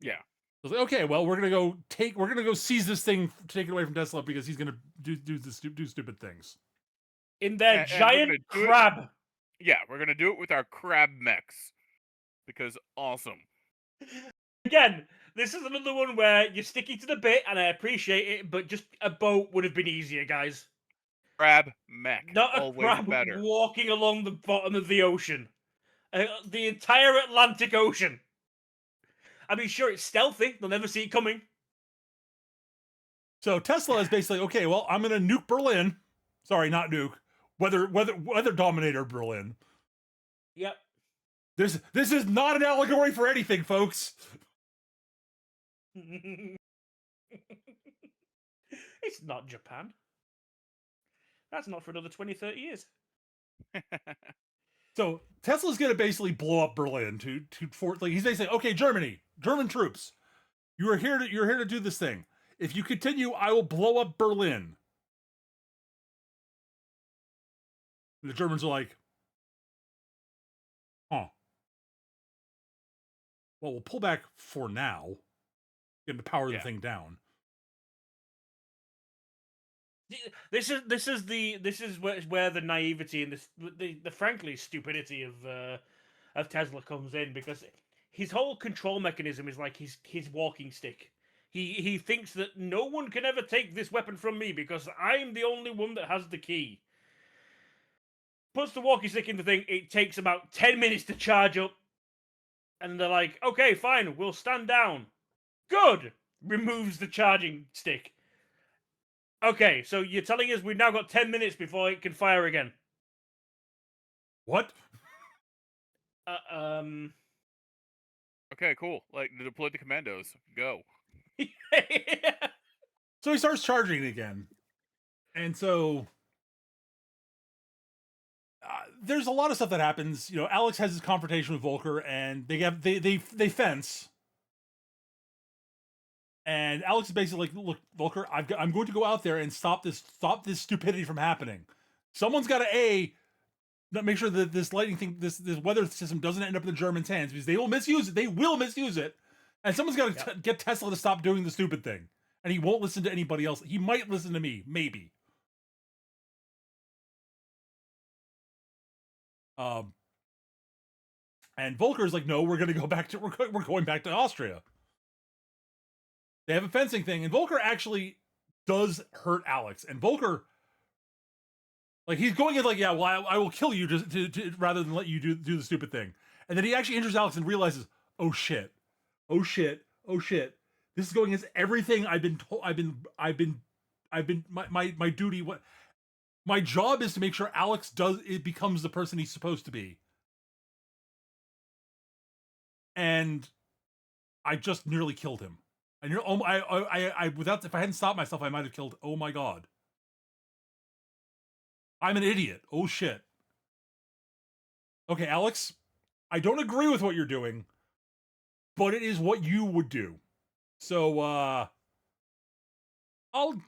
B: Yeah.
A: So it's like, okay, well, we're gonna go seize this thing, take it away from Tesla because he's gonna do stupid things.
C: In their
B: And we're
C: giant
B: gonna do it-
C: crab.
B: Yeah, we're gonna do it with our crab mechs because awesome.
C: Again, this is another one where you're sticking to the bit, and I appreciate it, but just a boat would have been easier, guys.
B: Crab mech,
C: Not a
B: always
C: crab
B: better.
C: walking along the bottom of the ocean. The entire Atlantic Ocean. I mean, sure, it's stealthy. They'll never see it coming.
A: So Tesla is basically, okay, well, I'm gonna nuke Berlin. Sorry, not nuke. Weather dominator Berlin.
C: Yep.
A: This is not an allegory for anything, folks.
C: It's not Japan. That's not for another 20, 30 years.
A: So Tesla's gonna basically blow up Berlin like, he's basically, okay, German troops, you're here to do this thing. If you continue, I will blow up Berlin. And the Germans are like, huh. Well, we'll pull back for now. Get to power the thing down.
C: This is where the naivety and the frankly stupidity of Tesla comes in, because his whole control mechanism is like his walking stick. He thinks that no one can ever take this weapon from me because I'm the only one that has the key. Puts the walking stick in the thing. It takes about 10 minutes to charge up, and they're like, "Okay, fine, we'll stand down." Good. Removes the charging stick. Okay, so you're telling us we've now got 10 minutes before it can fire again.
A: What?
B: Okay, cool. Like, deploy the commandos. Go.
A: So he starts charging again. And so there's a lot of stuff that happens. Alex has his confrontation with Volker, and they fence. And Alex is basically like, look, Volker, I'm going to go out there and stop this stupidity from happening. Someone's got to make sure that this lightning thing, this weather system doesn't end up in the Germans' hands, because they will misuse it. They will misuse it. And someone's got to get Tesla to stop doing the stupid thing. And he won't listen to anybody else. He might listen to me, maybe. And Volker's like, no, we're going back to Austria. They have a fencing thing, and Volker actually does hurt Alex. And Volker, like, he's going in like, yeah, well, I will kill you just to rather than let you do the stupid thing. And then he actually injures Alex and realizes, oh shit. This is going against everything I've been told. My duty. What my job is to make sure Alex becomes the person he's supposed to be. And I just nearly killed him. If I hadn't stopped myself, I might have killed. Oh my god. I'm an idiot. Oh shit. Okay, Alex, I don't agree with what you're doing, but it is what you would do. So, I'll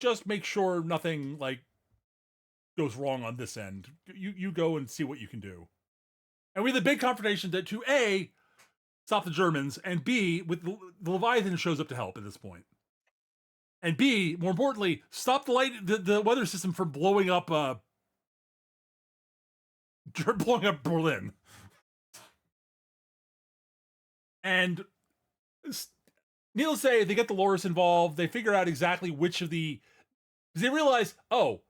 A: just make sure nothing, like, goes wrong on this end. You go and see what you can do. And we have the big confrontation to A, stop the Germans, and B, with the Leviathan shows up to help at this point. and B, more importantly, stop the weather system from blowing up Berlin. And needless to say, they get the Loris involved. They figure out exactly which of the, because they realize, oh,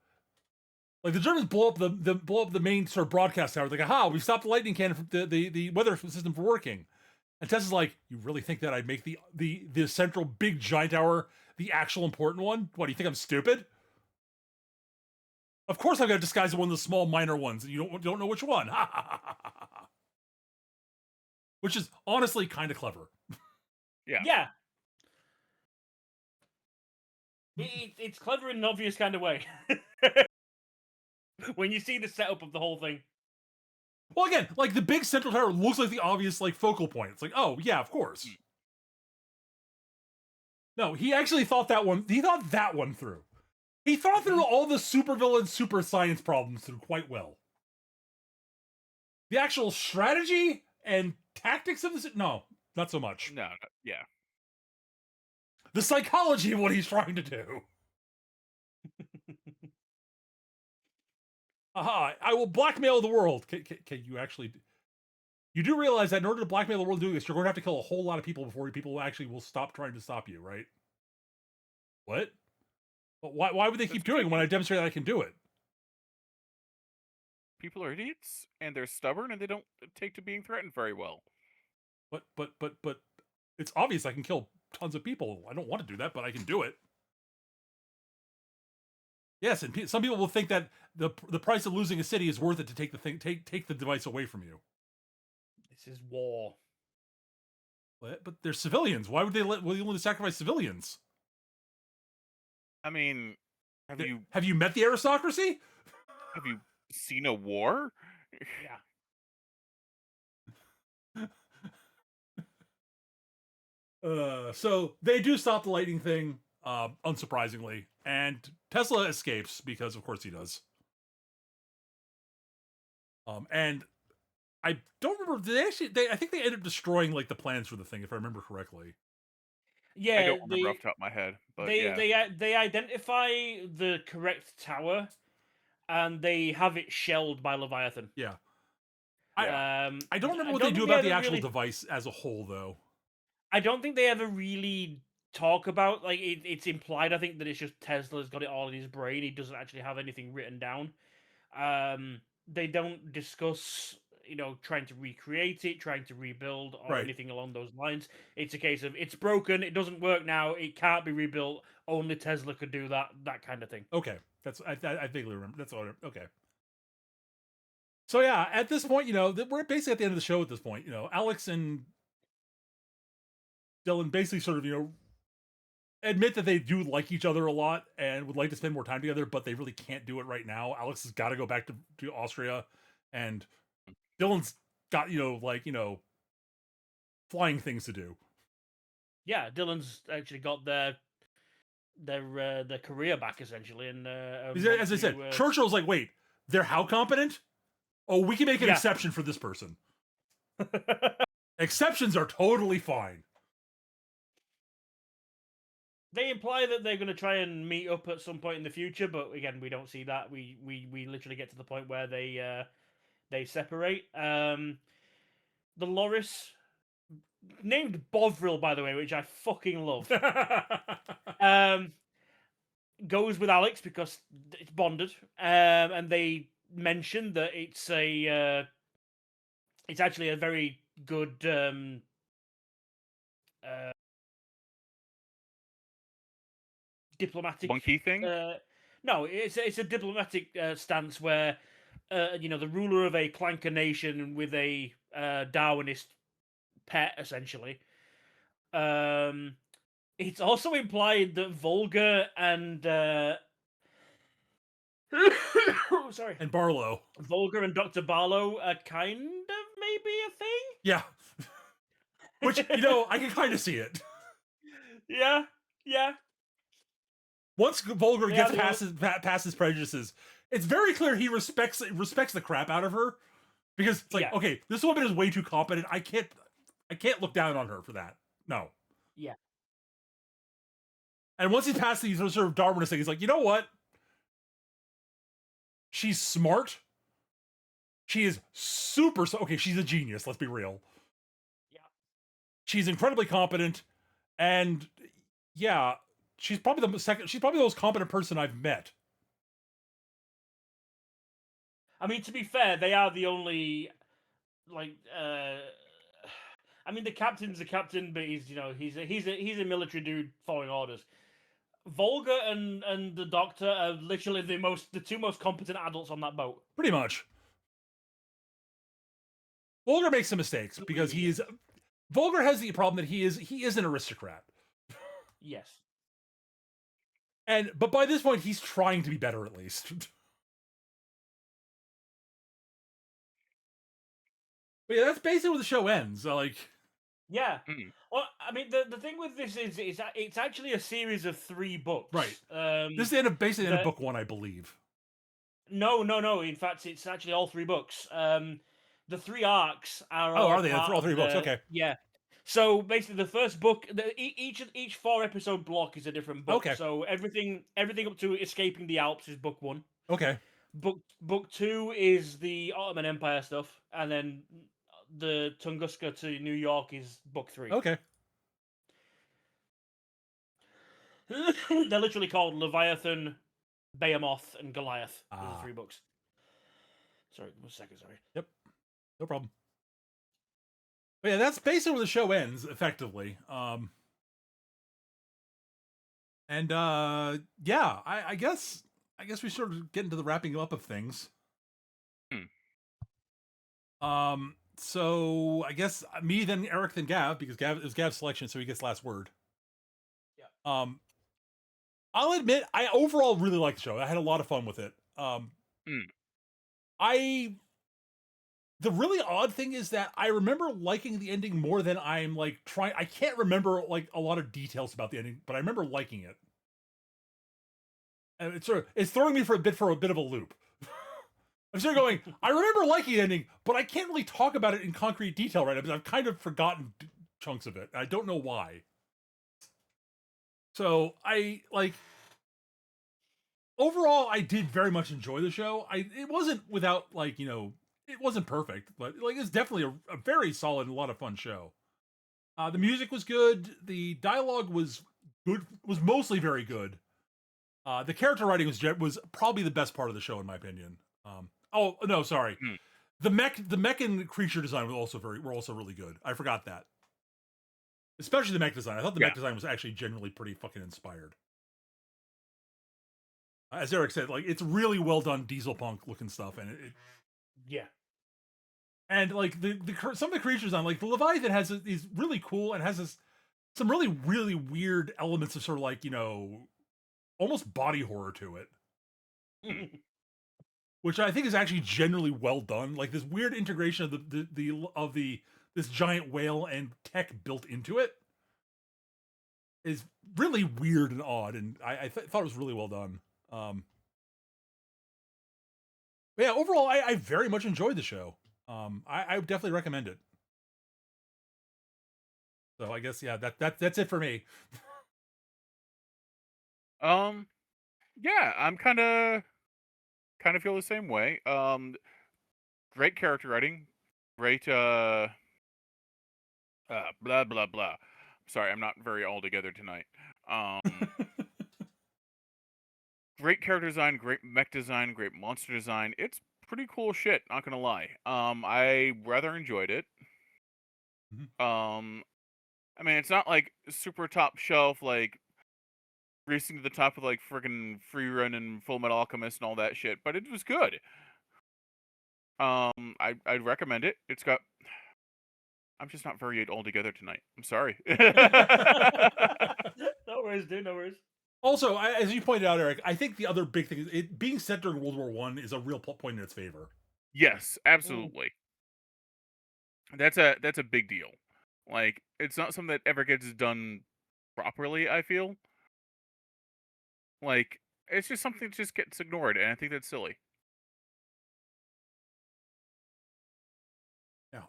A: like the Germans blow up the main sort of broadcast tower. Like, aha, we've stopped the lightning cannon, the weather system from working. And Tessa's like, you really think that I'd make the central big giant tower the actual important one? What, do you think I'm stupid? Of course I'm going to disguise one of the small minor ones, and you don't know which one. Which is honestly kind of clever.
C: Yeah. It's clever in an obvious kind of way. When you see the setup of the whole thing.
A: Well, again, like the big central tower looks like the obvious like focal point. It's like, oh yeah, of course. No, he actually thought that one. He thought that one through. He thought through all the supervillain super science problems through quite well. The actual strategy and tactics of this, no, not so much.
B: No, yeah.
A: The psychology of what he's trying to do. Aha, I will blackmail the world. Can you actually... You do realize that in order to blackmail the world doing this, you're going to have to kill a whole lot of people before people actually will stop trying to stop you, right? What? But why would they keep doing it when I demonstrate that I can do it?
B: People are idiots, and they're stubborn, and they don't take to being threatened very well.
A: But it's obvious I can kill tons of people. I don't want to do that, but I can do it. Yes, and some people will think that the price of losing a city is worth it to take the device away from you.
C: This is war.
A: But they're civilians. Why would they want to sacrifice civilians?
B: I mean, have
A: you met the aristocracy?
B: Have you seen a war?
C: Yeah.
A: So they do stop the lightning thing, unsurprisingly, and Tesla escapes because, of course, he does. And I don't remember. I think they ended up destroying like the plans for the thing, if I remember correctly.
C: Yeah,
B: I don't remember off the top of my head, but
C: they identify the correct tower, and they have it shelled by Leviathan.
A: Yeah.
B: Yeah.
A: I don't remember what they do about the actual device as a whole, though.
C: I don't think they ever really talk about, like, it's implied, I think, that it's just Tesla's got it all in his brain. He doesn't actually have anything written down. They don't discuss, trying to recreate it, trying to rebuild, or anything along those lines. It's a case of, it's broken, it doesn't work now, it can't be rebuilt, only Tesla could do that kind of thing.
A: Okay. I vaguely remember. That's all. Okay. So yeah, at this point, we're basically at the end of the show at this point. Alex and Dylan basically sort of, admit that they do like each other a lot and would like to spend more time together, but they really can't do it right now. Alex has got to go back to Austria, and Dylan's got, flying things to do. Yeah,
C: Dylan's actually got their career back, essentially. And
A: as I said, Churchill's like, wait, they're how competent? Oh, we can make an exception for this person. Exceptions are totally fine.
C: They imply that they're going to try and meet up at some point in the future, but again, we don't see that. We literally get to the point where they separate. The Loris, named Bovril, by the way, which I fucking love, goes with Alex because it's bonded, and they mention that it's actually a very good diplomatic
B: monkey thing.
C: No, it's a diplomatic stance where the ruler of a clanker nation with a Darwinist pet, essentially. It's also implied that Volga and sorry,
A: and Barlow,
C: Volga and Dr. Barlow are kind of maybe a thing.
A: Yeah, which I can kind of see it.
C: Yeah.
A: Once Volgar gets past his prejudices, it's very clear he respects the crap out of her, because it's like, okay, this woman is way too competent. I can't look down on her for that. No.
C: Yeah.
A: And once he's past the sort of Darwinist thing, he's like, you know what? She's smart. She is super. Okay, she's a genius. Let's be real.
C: Yeah.
A: She's incredibly competent, and yeah, she's probably the second. She's probably the most competent person I've met.
C: I mean, to be fair, they are the only like. I mean, the captain's a captain, but he's a military dude following orders. Volga and the Doctor are literally the two most competent adults on that boat.
A: Pretty much. Volgar makes some mistakes
C: Really,
A: because
C: yeah.
A: Volgar has the problem that he is an aristocrat.
C: Yes.
A: But by this point, he's trying to be better at least. But yeah, that's basically where the show ends. So, like,
C: Yeah.
B: Mm.
C: Well, I mean, the thing with this is it's actually a series of 3 books.
A: Right. This is the end of basically the end of
C: that-
A: book 1, I believe.
C: No. In fact, it's actually all 3 books. The 3 arcs are.
A: Oh,
C: all
A: are they?
C: part
A: All
C: of
A: 3 books. Okay.
C: Yeah. So basically, the first book, each 4 episode block is a different book.
A: Okay.
C: So everything up to escaping the Alps is book 1.
A: Okay.
C: Book 2 is the Ottoman Empire stuff, and then the Tunguska to New York is book 3.
A: Okay.
C: They're literally called Leviathan, Behemoth, and Goliath. Those are
A: Ah.
C: 3 books. Sorry, 1 second. Sorry.
A: Yep. No problem. But yeah, that's basically where the show ends, effectively. Yeah, I guess we sort of get into the wrapping up of things. So I guess me, then Eric, then Gav, because it was Gav's selection, so he gets last word.
C: Yeah.
A: I'll admit, I overall really liked the show. I had a lot of fun with it. The really odd thing is that I remember liking the ending more than I'm like trying. I can't remember like a lot of details about the ending, but I remember liking it. And it's throwing me for a bit of a loop. I'm sort of going, I remember liking the ending, but I can't really talk about it in concrete detail right now because I've kind of forgotten chunks of it. I don't know why. So overall, I did very much enjoy the show. It wasn't without it wasn't perfect, but it's definitely a very solid and a lot of fun show. The music was good. The dialogue was good. Was mostly very good. The character writing was probably the best part of the show in my opinion. Oh no, sorry. The mech and creature design were also really good. I forgot that. Especially the mech design. I thought the mech design was actually generally pretty fucking inspired. As Eric said, it's really well done diesel punk looking stuff, and
C: Yeah.
A: And some of the creatures on the Leviathan has these really cool and has some really really weird elements of sort of almost body horror to it. Which I think is actually generally well done. Like this weird integration of this giant whale and tech built into it is really weird and odd, and I thought it was really well done. Yeah, overall, I very much enjoyed the show. I would definitely recommend it. So I guess that's it for me.
B: Yeah, I'm kind of feel the same way. Great character writing, great blah blah blah. Sorry, I'm not very all together tonight. Great character design, great mech design, great monster design. It's pretty cool shit, not gonna lie. I rather enjoyed it. I mean, it's not like super top shelf, like racing to the top of like friggin' Free Run and Full Metal Alchemist and all that shit, but it was good. I'd recommend it. It's got. I'm just not very all together tonight. I'm sorry.
C: No worries, dude. No worries.
A: Also, as you pointed out, Eric, I think the other big thing is it being set during World War I is a real point in its favor.
B: Yes, absolutely. That's a big deal. Like, it's not something that ever gets done properly, I feel. Like, it's just something that just gets ignored, and I think that's silly.
A: Yeah.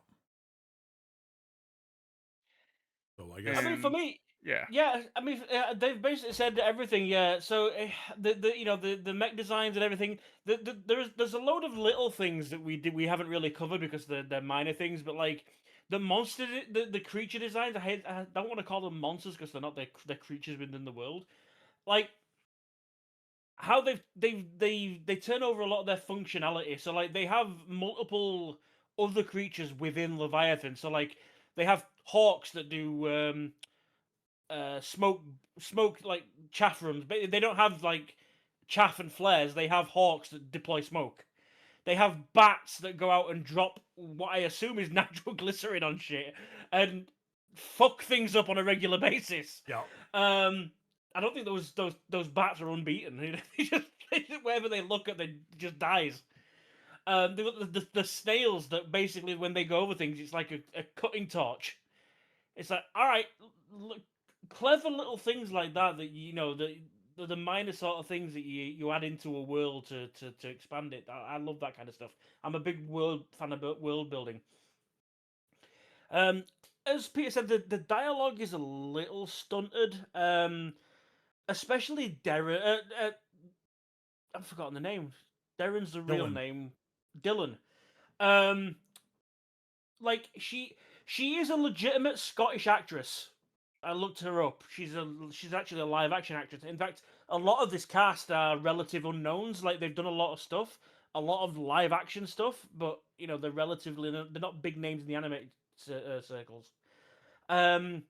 A: So I guess.
C: I mean, for me,
B: Yeah.
C: Yeah, I mean, they've basically said everything. Yeah, so the mech designs and everything. There's a load of little things that we haven't really covered because they're minor things, but like the monster, the creature designs. I don't want to call them monsters because they're not. They're creatures within the world. Like how they turn over a lot of their functionality. So like they have multiple other creatures within Leviathan. So like they have hawks that do smoke like chaff rooms, but they don't have like chaff and flares. They have hawks that deploy smoke. They have bats that go out and drop what I assume is natural glycerin on shit and fuck things up on a regular basis.
A: Yeah.
C: I don't think those bats are unbeaten. Wherever they look at, they just dies. They've got the snails that basically when they go over things, it's like a cutting torch. It's like, all right, look, clever little things like that the minor sort of things that you add into a world to expand it. I love that kind of stuff. I'm a big fan of world building. As Peter said, the dialogue is a little stunted. Especially Darren. I've forgotten the name. Darren's the real
A: Dylan.
C: name. Dylan. Um, like she is a legitimate Scottish actress. I looked her up. She's actually a live action actress. In fact, a lot of this cast are relative unknowns. Like they've done a lot of stuff, a lot of live action stuff, but they're relatively they're not big names in the animated circles. But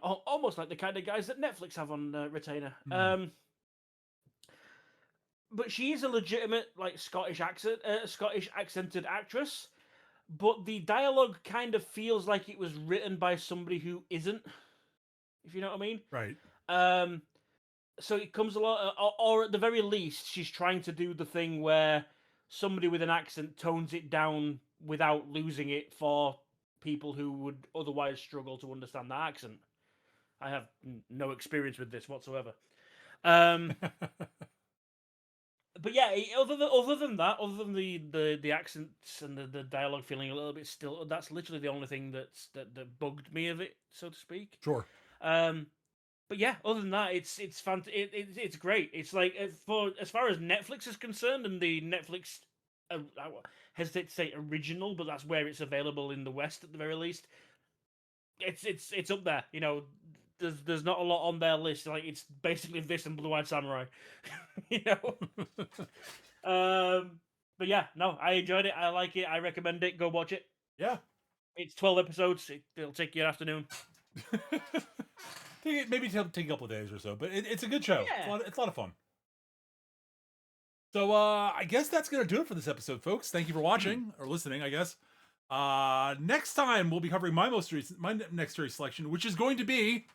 C: almost like the kind of guys that Netflix have on retainer. But she is a legitimate like Scottish accented actress. But the dialogue kind of feels like it was written by somebody who isn't, if you know what I mean.
A: Right.
C: So it comes a lot, or at the very least, she's trying to do the thing where somebody with an accent tones it down without losing it for people who would otherwise struggle to understand that accent. I have no experience with this whatsoever. But yeah, other than that, other than the accents and the dialogue feeling a little bit still, that's literally the only thing that bugged me of it, so to speak.
A: Sure.
C: But yeah, other than that, it's it's great. It's like for as far as Netflix is concerned, and the Netflix, I hesitate to say original, but that's where it's available in the West at the very least. It's up there. There's not a lot on their list. Like it's basically this and Blue Eyed Samurai. you know. But yeah, no, I enjoyed it. I like it. I recommend it. Go watch it.
A: Yeah.
C: It's 12 episodes. It'll take you an afternoon.
A: Maybe take a couple of days or so, but it's a good show.
C: Yeah.
A: It's a lot of fun. So I guess that's gonna do it for this episode, folks. Thank you for watching or listening, I guess. Next time we'll be covering my next series selection, which is going to be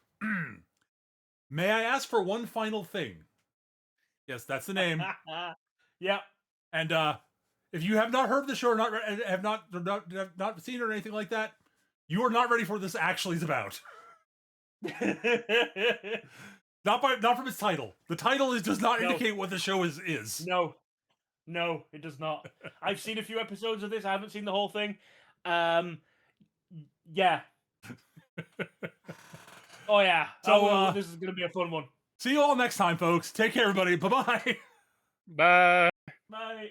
A: May I Ask for One Final Thing? Yes, that's the name.
C: Yeah.
A: And if you have not heard of the show or have not seen it or anything like that, you are not ready for what this actually is about. Not from its title. The title does not indicate what the show is.
C: No, it does not. I've seen a few episodes of this. I haven't seen the whole thing. Yeah. Oh yeah. So this is gonna be a fun one.
A: See you all next time, folks. Take care, everybody. Bye-bye.
B: Bye.
C: Bye.